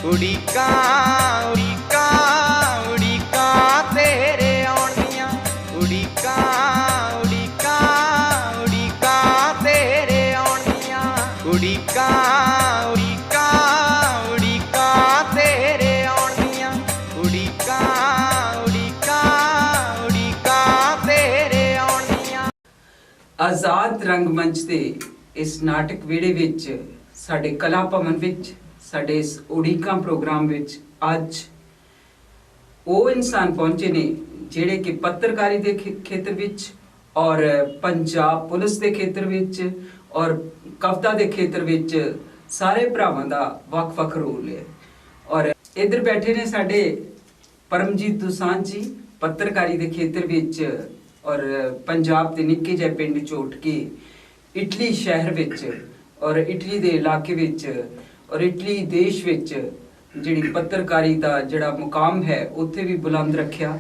उड़ीकां उड़ीकां उड़ीकां तेरे आउण दियां उड़ीकां उड़ीकां उड़ीकां तेरे आउण दियां उड़ीकां उड़ीकां उड़ीकां तेरे आउण दियां उड़ीकां उड़ीकां उड़ीकां तेरे आउण दियां। आज़ाद रंगमंच के इस नाटक वेड़े विच साडे कला भवन विच साडे इस उड़ीकां प्रोग्राम विच अज वो इंसान पहुंचे ने जिहड़े कि पत्रकारी के खेत्र विच और पंजाब पुलिस के खेत्र विच और कविता के खेत्र विच सारे भरावां दा वख-वख रोल है। और इधर बैठे ने साडे परमजीत दोसांझ जी पत्रकारी के खेत्र विच और पंजाब के निक्के जिहे पिंड च उठ के इटली शहर विच और इटली के इलाके विच और इटली देश विच जिहड़ी पत्रकारी का जिहड़ा मुकाम है उत्थे भी बुलंद रखिया।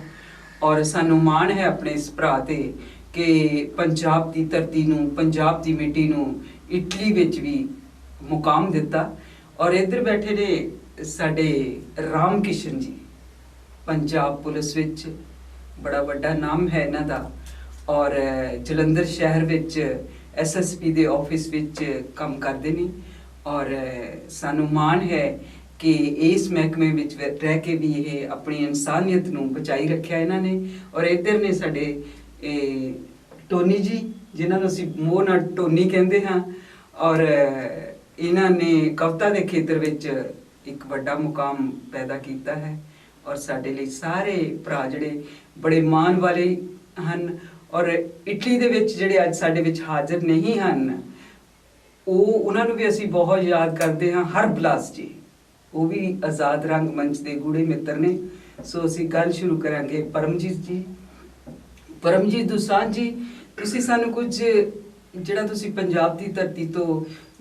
और सानू माण है अपने इस भरा ते कि पंजाब की धरती नूं पंजाब की मिट्टी नूं इटली विच भी मुकाम दिता। और इधर बैठे ने साडे राम किशन जी पंजाब पुलिस विच बड़ा वड्डा नाम है इन्हां दा और जलंधर शहर विच SSP दे ऑफिस विच काम करदे ने। और सानू माण है कि इस महकमे विच रह के भी ये अपनी इंसानियत नूं बचाई रखिया इन्हां ने। और इधर ने साडे टोनी जी जिन्हां नूं असीं मोह नाल टोनी कहंदे हां और इन्हां ने कविता के खेत्र विच एक वड्डा मुकाम पैदा कीता है। और साडे लई सारे भरा जिहड़े बड़े मान वाले हन और इटली दे विच जिहड़े अज साडे विच हाज़र नहीं हन उन्हां नूं भी असीं बहुत याद करते हाँ। हर बिलास जी वो भी आज़ाद रंगमंच के गूढ़े मित्र ने। सो असीं गल शुरू करांगे परमजीत जी। परमजीत दोसांझ जी तुसीं सानूं कुछ जिहड़ा तुसीं पंजाब की धरती तो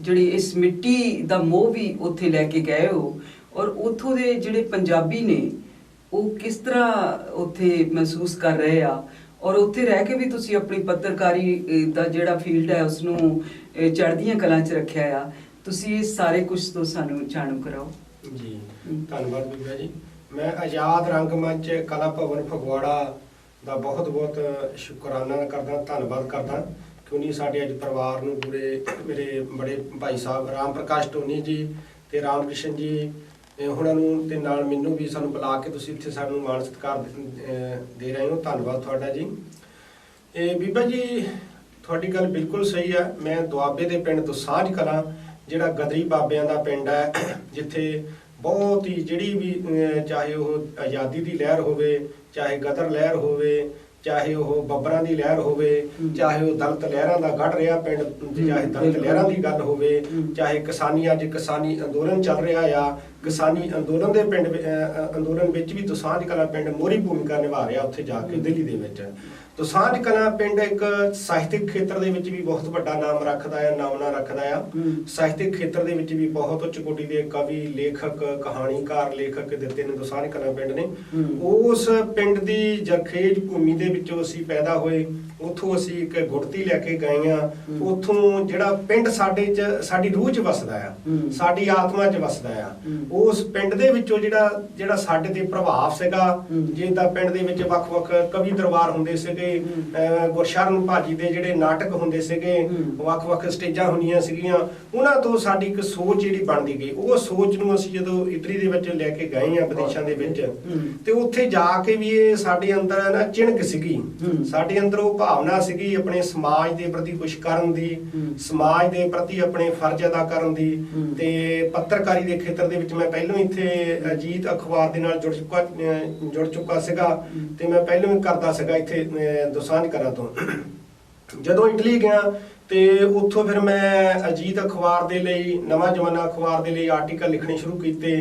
जिहड़ी इस मिट्टी दा मोह भी उत्थे लैके गए हो और उत्थों दे जिहड़े पंजाबी ने वो किस तरह उत्थे महसूस कर रहे आ और उत्थे रह के भी तुसीं अपनी पत्रकारी दा जिहड़ा फील्ड है उसनूं चढ़दियां कलां च रखिया आ। तुसीं इस सारे कुछ तो सानूं जाणू कराओ जी। धन्नवाद बीबा जी। मैं आज़ाद रंगमंच कला भवन फगवाड़ा का बहुत बहुत शुकराना करदा धन्नवाद करदा क्योंकि साडे अज परिवार नूं पूरे मेरे बड़े भाई साहब राम प्रकाश टोनी जी ते राम किशन जी हुणां नूं ते नाल मैनूं भी सानूं बुला के तुसीं इत्थे सानूं मान सत्कार दे रहे हो। धन्नवाद तुहाडा जी। बीबा जी तुहाडी गल बिल्कुल सही है। मैं दुआबे दे पिंड दोसांझ कलां जिहड़ा गदरी बाबियां दा पिंड है जिथे बहुत ही जिहड़ी भी चाहे वह आज़ादी की लहर होवे चाहे गदर लहर होवे चाहे वह बब्बरां की लहर होवे चाहे वह दलित लहरां दा गढ़ रहा पिंड चाहे दलित लहरां की गल होवे चाहे किसानी अज किसानी अंदोलन चल रहा आ किसानी अंदोलन के पिंड अंदोलन विच भी दोसांझ कलां पिंड मोहरी भूमिका निभा रहा उत्थे जाके दिल्ली दे विच। दोसांझ कलां पिंड एक ਸਾਹਿਤਕ खेत्र ਦੇ ਵਿੱਚ भी बहुत ਵੱਡਾ नाम रखदा है नामना रखदा है। ਸਾਹਿਤਕ खेत्र ਦੇ ਵਿੱਚ भी बहुत ਉੱਚ कोटि के कवि लेखक कहानीकार लेखक ਦਿੱਤੇ ਨੇ दोसांझ कलां पिंड ने। उस पिंड की जरखेज भूमि ਦੇ ਵਿੱਚੋਂ ਅਸੀਂ पैदा होए ਉੱਥੋਂ ਅਸੀਂ ਇੱਕ ਗੁੜਤੀ ਲੈ ਕੇ ਗਏ ਆ। ਉੱਥੋਂ ਜਿਹੜਾ ਪਿੰਡ ਸਾਡੇ ਚ ਸਾਡੀ ਰੂਹ ਚ ਵਸਦਾ ਆ ਸਾਡੀ ਆਤਮਾ ਚ ਵਸਦਾ ਆ। ਉਸ ਪਿੰਡ ਦੇ ਵਿੱਚੋਂ ਜਿਹੜਾ ਸਾਡੇ ਤੇ ਪ੍ਰਭਾਵ ਸੀਗਾ ਜਿੱਦਾਂ ਪਿੰਡ ਦੇ ਵਿੱਚ ਵੱਖ-ਵੱਖ ਕਵੀ ਦਰਬਾਰ ਹੁੰਦੇ ਸੀਗੇ ਗੁਰਸ਼ਰਨ ਭਾਜੀ ਦੇ ਜਿਹੜੇ ਨਾਟਕ ਹੁੰਦੇ ਸੀਗੇ ਵੱਖ-ਵੱਖ ਸਟੇਜਾਂ ਹੁੰਦੀਆਂ ਸੀਗੀਆਂ ਉਹਨਾਂ ਤੋਂ ਸਾਡੀ ਇੱਕ ਸੋਚ ਜਿਹੜੀ ਬਣਦੀ ਗਈ। ਉਹ ਸੋਚ ਨੂੰ ਅਸੀਂ ਜਦੋਂ ਇਟਲੀ ਦੇ ਵਿੱਚ ਲੈ ਕੇ ਗਏ ਆ ਵਿਦੇਸ਼ਾਂ ਦੇ ਵਿੱਚ ਤੇ ਉੱਥੇ ਜਾ ਕੇ ਵੀ ਇਹ ਸਾਡੇ ਅੰਦਰ ਨਾ ਚਿਣਕ ਸੀਗੀ ਸਾਡੇ ਅੰਦਰ ਉਹ ਭਾਵਨਾ ਸੀਗੀ ਆਪਣੇ ਸਮਾਜ ਦੇ ਪ੍ਰਤੀ ਕੁਛ ਕਰਨ ਦੀ ਸਮਾਜ ਦੇ ਪ੍ਰਤੀ ਆਪਣੇ ਫਰਜ਼ ਅਦਾ ਕਰਨ ਦੀ। ਤੇ ਪੱਤਰਕਾਰੀ ਦੇ ਖੇਤਰ ਦੇ ਵਿੱਚ ਮੈਂ ਪਹਿਲਾਂ ਇੱਥੇ ਅਜੀਤ ਅਖਬਾਰ ਦੇ ਨਾਲ ਜੁੜ ਚੁੱਕਾ ਸੀਗਾ ਤੇ ਮੈਂ ਪਹਿਲਾਂ ਵੀ ਕਰਦਾ ਸੀਗਾ ਇੱਥੇ दोसांझ कलां तो। जदों इटली गया ਤੇ ਉੱਥੋਂ ਫਿਰ ਮੈਂ ਅਜੀਤ ਅਖਬਾਰ ਦੇ ਲਈ ਨਵਾਂ ਜ਼ਮਾਨਾ ਅਖਬਾਰ ਦੇ ਲਈ ਆਰਟੀਕਲ ਲਿਖਣੇ ਸ਼ੁਰੂ ਕੀਤੇ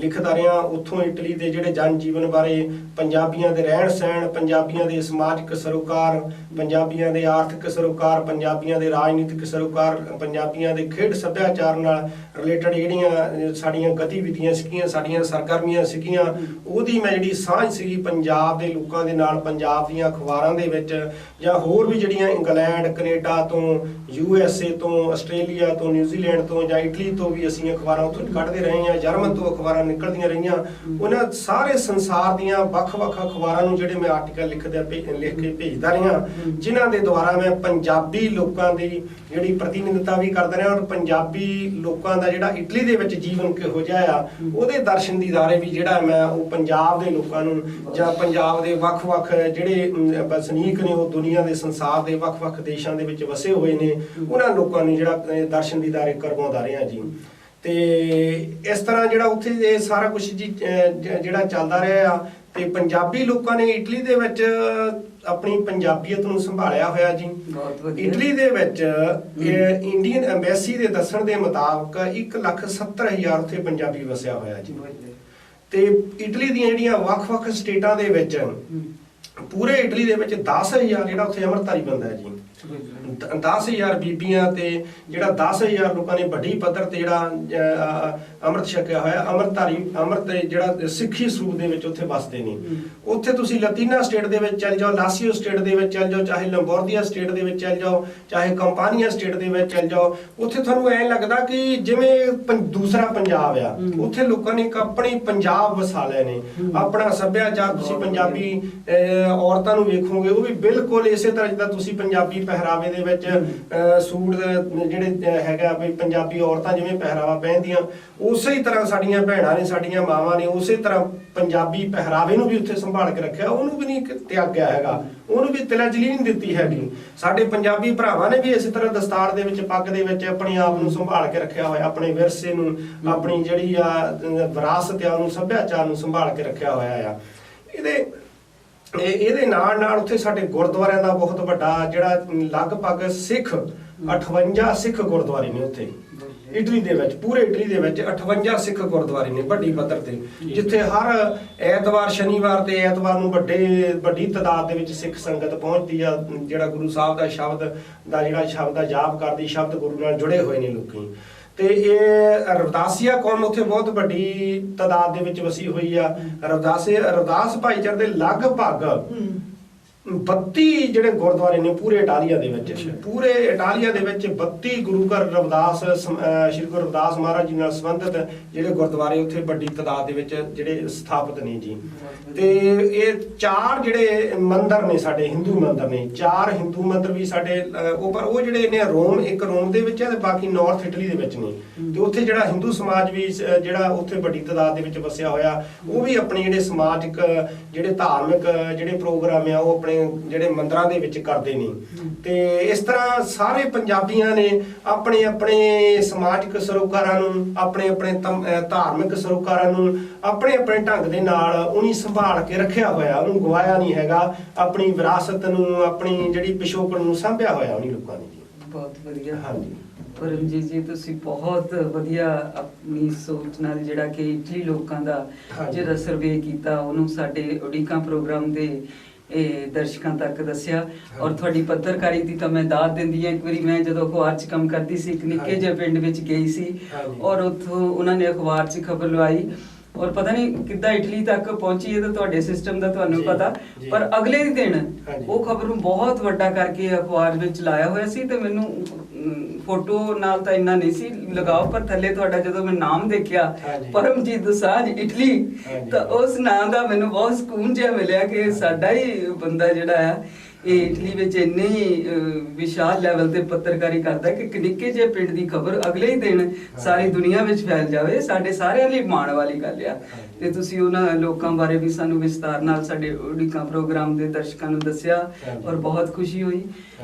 ਲਿਖਦਾ ਰਿਹਾ। ਉੱਥੋਂ ਇਟਲੀ ਦੇ ਜਿਹੜੇ ਜਨ ਜੀਵਨ ਬਾਰੇ ਪੰਜਾਬੀਆਂ ਦੇ ਰਹਿਣ ਸਹਿਣ ਪੰਜਾਬੀਆਂ ਦੇ ਸਮਾਜਿਕ ਸਰੋਕਾਰ ਪੰਜਾਬੀਆਂ ਦੇ ਆਰਥਿਕ ਸਰੋਕਾਰ ਪੰਜਾਬੀਆਂ ਦੇ ਰਾਜਨੀਤਿਕ ਸਰੋਕਾਰ ਪੰਜਾਬੀਆਂ ਦੇ ਖੇਡ ਸੱਭਿਆਚਾਰ ਨਾਲ ਰਿਲੇਟਡ ਜਿਹੜੀਆਂ ਸਾਡੀਆਂ ਗਤੀਵਿਧੀਆਂ ਸੀਗੀਆਂ ਸਾਡੀਆਂ ਸਰਗਰਮੀਆਂ ਸੀਗੀਆਂ ਉਹਦੀ ਮੈਂ ਜਿਹੜੀ ਸਾਂਝ ਸੀਗੀ ਪੰਜਾਬ ਦੇ ਲੋਕਾਂ ਦੇ ਨਾਲ ਪੰਜਾਬ ਦੀਆਂ ਅਖਬਾਰਾਂ ਦੇ ਵਿੱਚ ਜਾਂ ਹੋਰ ਵੀ ਜਿਹੜੀਆਂ ਇੰਗਲੈਂਡ ਕੈਨੇਡਾ ਤੋਂ USA ਤੋਂ, ਆਸਟ੍ਰੇਲੀਆ ਤੋਂ, ਨਿਊਜ਼ੀਲੈਂਡ ਤੋਂ ਜਾਂ ਇਟਲੀ ਤੋਂ ਵੀ ਅਸੀਂ ਅਖਬਾਰਾਂ ਉੱਥੋਂ ਕੱਢਦੇ ਰਹੇ ਹਾਂ, ਜਰਮਨ ਤੋਂ ਅਖਬਾਰਾਂ ਨਿਕਲਦੀਆਂ ਰਹੀਆਂ। ਉਹਨਾਂ ਸਾਰੇ ਸੰਸਾਰ ਦੀਆਂ ਵੱਖ-ਵੱਖ ਅਖਬਾਰਾਂ ਨੂੰ ਜਿਹੜੇ ਮੈਂ ਆਰਟੀਕਲ ਲਿਖ ਕੇ ਭੇਜਦਾ ਰਿਹਾ, ਜਿਨ੍ਹਾਂ ਦੇ ਦੁਆਰਾ ਮੈਂ ਪੰਜਾਬੀ ਲੋਕਾਂ ਦੀ ਜਿਹੜੀ ਪ੍ਰਤੀਨਿਧਤਾ ਵੀ ਕਰਦਾ ਰਿਹਾ, ਔਰ ਪੰਜਾਬੀ ਲੋਕਾਂ ਦਾ ਜਿਹੜਾ ਇਟਲੀ ਦੇ ਵਿੱਚ ਜੀਵਨ ਕਿਹੋ ਜਿਹਾ ਆ ਉਹਦੇ ਦਰਸ਼ਨ ਦੀਦਾਰੇ ਵੀ ਜਿਹੜਾ ਮੈਂ ਉਹ ਪੰਜਾਬ ਦੇ ਲੋਕਾਂ ਨੂੰ ਜਾਂ ਪੰਜਾਬ ਦੇ ਵੱਖ-ਵੱਖ ਜਿਹੜੇ ਵਸਨੀਕ ਨੇ, ਉਹ ਦੁਨੀਆ ਦੇ ਸੰਸਾਰ ਦੇ ਵੱਖ-ਵੱਖ ਦੇਸ਼ਾਂ ਦੇ ਵਿੱਚ ਵਸੇ ਹੋਏ ਨੇ, ਉਹਨਾਂ ਲੋਕਾਂ ਨੂੰ ਜਿਹੜਾ ਦਰਸ਼ਨ ਦੀਦਾਰੇ ਕਰਵਾਉਂਦਾ ਰਿਹਾ ਜੀ। ਤੇ ਇਸ ਤਰ੍ਹਾਂ ਜਿਹੜਾ ਉੱਥੇ ਇਹ ਸਾਰਾ ਕੁਝ ਜੀ ਜਿਹੜਾ ਚੱਲਦਾ ਰਿਹਾ ਆ। ਤੇ ਪੰਜਾਬੀ ਲੋਕਾਂ ਨੇ ਇਟਲੀ ਦੇ ਵਿੱਚ ਆਪਣੀ ਪੰਜਾਬੀਅਤ ਨੂੰ ਸੰਭਾਲਿਆ ਹੋਇਆ ਜੀ। ਇਟਲੀ ਦੇ ਵਿੱਚ ਇੰਡੀਅਨ ਐਮਬੈਸੀ ਦੇ ਦੱਸਣ ਦੇ ਮੁਤਾਬਕ 1,70,000 ਉੱਥੇ ਪੰਜਾਬੀ ਵਸਿਆ ਹੋਇਆ ਜੀ। ਤੇ ਇਟਲੀ ਦੀਆਂ ਜਿਹੜੀਆਂ ਵੱਖ-ਵੱਖ ਸਟੇਟਾਂ ਦੇ ਵਿੱਚ ਪੂਰੇ ਇਟਲੀ ਦੇ ਵਿੱਚ 10,000 ਜਿਹੜਾ ਉੱਥੇ ਅੰਮ੍ਰਿਤਧਾਰੀ ਬੰਦਾ ਹੈ ਜੀ। 10,000 ਬੀਬੀਆਂ ਤੇ ਜਿਹੜਾ 10,000 ਲੋਕਾਂ ਨੇ ਵੱਡੀ ਪੱਧਰ ਤੇ ਜਿਹੜਾ ਅੰਮ੍ਰਿਤ ਛਕਿਆ ਹੋਇਆ, ਅੰਮ੍ਰਿਤ ਜਿਹੜਾ ਸਿੱਖੀ ਸਰੂਪ ਦੇ ਵਿੱਚ ਉੱਥੇ ਵਸਦੇ ਨੇ। ਉੱਥੇ ਤੁਸੀਂ ਲਤੀਨਾ ਸਟੇਟ ਦੇ ਵਿੱਚ ਚੱਲ ਜਾਓ, ਲਾਸੀਓ ਸਟੇਟ ਦੇ ਵਿੱਚ ਚੱਲ ਜਾਓ, ਚਾਹੇ ਲੰਬੋਰਦੀਆ ਸਟੇਟ ਦੇ ਵਿੱਚ ਚੱਲ ਜਾਓ, ਚਾਹੇ ਕੰਪਾਨੀਆ ਸਟੇਟ ਦੇ ਵਿੱਚ ਚੱਲ ਜਾਓ, ਉੱਥੇ ਤੁਹਾਨੂੰ ਐਂ ਲੱਗਦਾ ਕਿ ਜਿਵੇਂ ਦੂਸਰਾ ਪੰਜਾਬ ਆ। ਉੱਥੇ ਲੋਕਾਂ ਨੇ ਇੱਕ ਆਪਣੀ ਪੰਜਾਬ ਵਸਾ ਲਏ ਨੇ, ਆਪਣਾ ਸੱਭਿਆਚਾਰ। ਤੁਸੀਂ ਪੰਜਾਬੀ ਔਰਤਾਂ ਨੂੰ ਵੇਖੋਗੇ ਉਹ ਵੀ ਬਿਲਕੁਲ ਇਸੇ ਤਰ੍ਹਾਂ ਜਿੱਦਾਂ ਤੁਸੀਂ ਪੰਜਾਬੀ ਪਹਿਰਾਵੇ ਦੇ ਵਿੱਚ ਸੂਟ ਜਿਹੜੇ ਹੈਗਾ ਵੀ ਪੰਜਾਬੀ ਔਰਤਾਂ ਜਿਵੇਂ ਪਹਿਰਾਵਾ ਪਹਿਨਦੀਆਂ, ਉਸੇ ਹੀ ਤਰ੍ਹਾਂ ਸਾਡੀਆਂ ਭੈਣਾਂ ਨੇ, ਸਾਡੀਆਂ ਮਾਵਾਂ ਨੇ ਉਸੇ ਤਰ੍ਹਾਂ ਪੰਜਾਬੀ ਪਹਿਰਾਵੇ ਨੂੰ ਵੀ ਉੱਥੇ ਸੰਭਾਲ ਕੇ ਰੱਖਿਆ, ਉਹਨੂੰ ਵੀ ਨਹੀਂ ਤਿਆਗਿਆ ਹੈਗਾ, ਉਹਨੂੰ ਵੀ ਤਿਲਜਲੀ ਨਹੀਂ ਦਿੱਤੀ ਹੈਗੀ। ਸਾਡੇ ਪੰਜਾਬੀ ਭਰਾਵਾਂ ਨੇ ਵੀ ਇਸੇ ਤਰ੍ਹਾਂ ਦਸਤਾਰ ਦੇ ਵਿੱਚ, ਪੱਗ ਦੇ ਵਿੱਚ ਆਪਣੇ ਆਪ ਨੂੰ ਸੰਭਾਲ ਕੇ ਰੱਖਿਆ ਹੋਇਆ, ਆਪਣੇ ਵਿਰਸੇ ਨੂੰ, ਆਪਣੀ ਜਿਹੜੀ ਆ ਵਿਰਾਸਤ ਆ ਉਹਨੂੰ, ਸੱਭਿਆਚਾਰ ਨੂੰ ਸੰਭਾਲ ਕੇ ਰੱਖਿਆ ਹੋਇਆ ਆ। ਇਹਦੇ ਨਾਲ ਨਾਲ ਉੱਥੇ ਸਾਡੇ ਗੁਰਦੁਆਰਿਆਂ ਦਾ ਬਹੁਤ ਵੱਡਾ ਜਿਹੜਾ ਲਗਭਗ ਸਿੱਖ 58 ਸਿੱਖ ਗੁਰਦੁਆਰੇ ਨੇ ਉੱਥੇ ਇਟਲੀ ਦੇ ਵਿੱਚ। ਪੂਰੇ ਇਟਲੀ ਦੇ ਵਿੱਚ 58 ਸਿੱਖ ਗੁਰਦੁਆਰੇ ਨੇ ਵੱਡੀ ਪੱਧਰ ਤੇ, ਜਿੱਥੇ ਹਰ ਐਤਵਾਰ, ਸ਼ਨੀਵਾਰ ਤੇ ਐਤਵਾਰ ਨੂੰ ਵੱਡੀ ਤਾਦਾਦ ਦੇ ਵਿੱਚ ਸਿੱਖ ਸੰਗਤ ਪਹੁੰਚਦੀ ਆ, ਜਿਹੜਾ ਗੁਰੂ ਸਾਹਿਬ ਦਾ ਸ਼ਬਦ ਦਾ ਜਾਪ ਕਰਦੀ, ਸ਼ਬਦ ਗੁਰੂ ਨਾਲ ਜੁੜੇ ਹੋਏ ਨੇ ਲੋਕੀ। ਤੇ ਇਹ ਰਵਿਦਾਸੀਆ ਕੌਮ ਉੱਥੇ ਬਹੁਤ ਵੱਡੀ ਤਾਦਾਦ ਦੇ ਵਿੱਚ ਵਸੀ ਹੋਈ ਆ। ਰਵਿਦਾਸ ਭਾਈਚਾਰੇ ਦੇ ਲਗਭਗ 32 ਜਿਹੜੇ ਗੁਰਦੁਆਰੇ ਨੇ ਪੂਰੇ ਇਟਾਲੀਆ ਦੇ ਵਿੱਚ। ਪੂਰੇ ਇਟਾਲੀਆ ਦੇ ਵਿੱਚ 32 ਗੁਰੂ ਘਰ ਸ਼੍ਰੀ ਗੁਰੂ ਰਵਿਦਾਸ ਮਹਾਰਾਜ ਜੀ ਨਾਲ ਸੰਬੰਧਿਤ ਜਿਹੜੇ ਗੁਰਦੁਆਰੇ ਉੱਥੇ ਵੱਡੀ ਤਾਦਾਦ ਦੇ ਵਿੱਚ ਜਿਹੜੇ ਸਥਾਪਿਤ ਨੇ ਜੀ। ਤੇ ਇਹ 4 ਜਿਹੜੇ ਮੰਦਿਰ ਨੇ ਸਾਡੇ ਹਿੰਦੂ ਮੰਦਿਰ ਨੇ, 4 ਹਿੰਦੂ ਮੰਦਿਰ ਵੀ ਸਾਡੇ ਉਹ ਜਿਹੜੇ ਨੇ ਇੱਕ ਰੋਮ ਦੇ ਵਿੱਚ ਹੈ ਤੇ ਬਾਕੀ ਨਾਰਥ ਇਟਲੀ ਦੇ ਵਿੱਚ ਨੇ। ਤੇ ਉੱਥੇ ਜਿਹੜਾ ਹਿੰਦੂ ਸਮਾਜ ਵੀ ਜਿਹੜਾ ਉੱਥੇ ਵੱਡੀ ਤਾਦਾਦ ਦੇ ਵਿੱਚ ਵਸਿਆ ਹੋਇਆ, ਉਹ ਵੀ ਆਪਣੇ ਜਿਹੜੇ ਸਮਾਜਿਕ ਜਿਹੜੇ ਧਾਰਮਿਕ ਜਿਹੜੇ ਪ੍ਰੋਗਰਾਮ ਆ ਉਹ ਆਪਣੇ ਜਿਹੜੇ ਮੰਦਿਰਾਂ ਦੇ ਵਿੱਚ ਕਰਦੇ ਨੇ। ਤੇ ਇਸ ਤਰ੍ਹਾਂ ਸਾਰੇ ਪੰਜਾਬੀਆਂ ਨੇ ਆਪਣੇ ਆਪਣੇ ਸਮਾਜਿਕ ਸਰੋਕਾਰਾਂ ਨੂੰ, ਆਪਣੇ ਆਪਣੇ ਧਾਰਮਿਕ ਸਰੋਕਾਰਾਂ ਨੂੰ ਆਪਣੇ ਆਪਣੇ ਢੰਗ ਦੇ ਨਾਲ ਉਹਨੀ ਸੰਭਾਲ ਕੇ ਰੱਖਿਆ ਹੋਇਆ, ਉਹਨੂੰ ਗਵਾਇਆ ਨਹੀਂ ਹੈਗਾ। ਆਪਣੀ ਵਿਰਾਸਤ ਨੂੰ, ਆਪਣੀ ਜਿਹੜੀ ਪਿਛੋਕੜ ਨੂੰ ਸਾਂਭਿਆ ਹੋਇਆ ਉਹਨੀ ਲੋਕਾਂ ਨੇ ਜੀ। ਬਹੁਤ ਵਧੀਆ। ਹਾਂਜੀ ਪਰਮਜੀਤ ਜੀ, ਤੁਸੀਂ ਬਹੁਤ ਵਧੀਆ ਆਪਣੀ ਸੋਚ ਨਾਲ ਜਿਹੜਾ ਕਿ ਇਟਲੀ ਲੋਕਾਂ ਦਾ ਜਿਹੜਾ ਸਰਵੇ ਕੀਤਾ ਉਹਨੂੰ ਸਾਡੇ ਉਡੀਕਾਂ ਪ੍ਰੋਗਰਾਮ ਦੇ ਦਰਸ਼ਕਾਂ ਤੱਕ ਦੱਸਿਆ। ਔਰ ਤੁਹਾਡੀ ਪੱਤਰਕਾਰੀ ਦੀ ਤਾਂ ਮੈਂ ਦਾਦ ਦਿੰਦੀ ਹਾਂ। ਇੱਕ ਵਾਰੀ ਮੈਂ ਜਦੋਂ ਅਖਬਾਰ 'ਚ ਕੰਮ ਕਰਦੀ ਸੀ, ਇੱਕ ਨਿੱਕੇ ਜਿਹੇ ਪਿੰਡ ਵਿੱਚ ਗਈ ਸੀ, ਔਰ ਉੱਥੋਂ ਉਹਨਾਂ ਨੇ ਅਖਬਾਰ 'ਚ ਖਬਰ ਲਵਾਈ, ਔਰ ਪਤਾ ਨਹੀਂ ਕਿੱਦਾਂ ਇਟਲੀ ਤੱਕ ਪਹੁੰਚੀ, ਇਹ ਤਾਂ ਤੁਹਾਡੇ ਸਿਸਟਮ ਦਾ ਤੁਹਾਨੂੰ ਪਤਾ, ਪਰ ਅਗਲੇ ਦਿਨ ਉਹ ਖਬਰ ਨੂੰ ਬਹੁਤ ਵੱਡਾ ਕਰਕੇ ਅਖਬਾਰ ਵਿੱਚ ਲਾਇਆ ਹੋਇਆ ਸੀ। ਤੇ ਮੈਨੂੰ ਫੋਟੋ ਨਾਲ ਤਾਂ ਇੰਨਾ ਨਹੀਂ ਸੀ ਲਗਾਓ, ਪਰ ਥੱਲੇ ਤੁਹਾਡਾ ਜਦੋਂ ਮੈਂ ਨਾਮ ਦੇਖਿਆ, ਪਰਮਜੀਤ ਦੋਸਾਂਝ ਇਟਲੀ, ਤਾਂ ਉਸ ਨਾਮ ਦਾ ਮੈਨੂੰ ਬਹੁਤ ਸਕੂਨ ਜਿਹਾ ਮਿਲਿਆ ਕਿ ਸਾਡਾ ਹੀ ਬੰਦਾ ਜਿਹੜਾ ਹੈ ਇਹ ਇਟਲੀ ਵਿੱਚ ਇੰਨੇ ਵਿਸ਼ਾਲ ਲੈਵਲ ਤੇ ਪੱਤਰਕਾਰੀ ਕਰਦਾ ਕਿ ਨਿੱਕੇ ਜਿਹੇ ਪਿੰਡ ਦੀ ਖਬਰ ਅਗਲੇ ਹੀ ਦਿਨ ਸਾਰੀ ਦੁਨੀਆ ਵਿੱਚ ਫੈਲ ਜਾਵੇ, ਸਾਡੇ ਸਾਰਿਆਂ ਲਈ ਮਾਣ ਵਾਲੀ ਗੱਲ ਆ। ਤੇ ਤੁਸੀਂ ਉਹਨਾਂ ਲੋਕਾਂ ਬਾਰੇ ਵੀ ਸਾਨੂੰ ਵਿਸਤਾਰ ਨਾਲ ਸਾਡੇ ਉਡੀਕਾਂ ਪ੍ਰੋਗਰਾਮ ਦੇ ਦਰਸ਼ਕਾਂ ਨੂੰ ਦੱਸਿਆ, ਔਰ ਬਹੁਤ ਖੁਸ਼ੀ ਹੋਈ।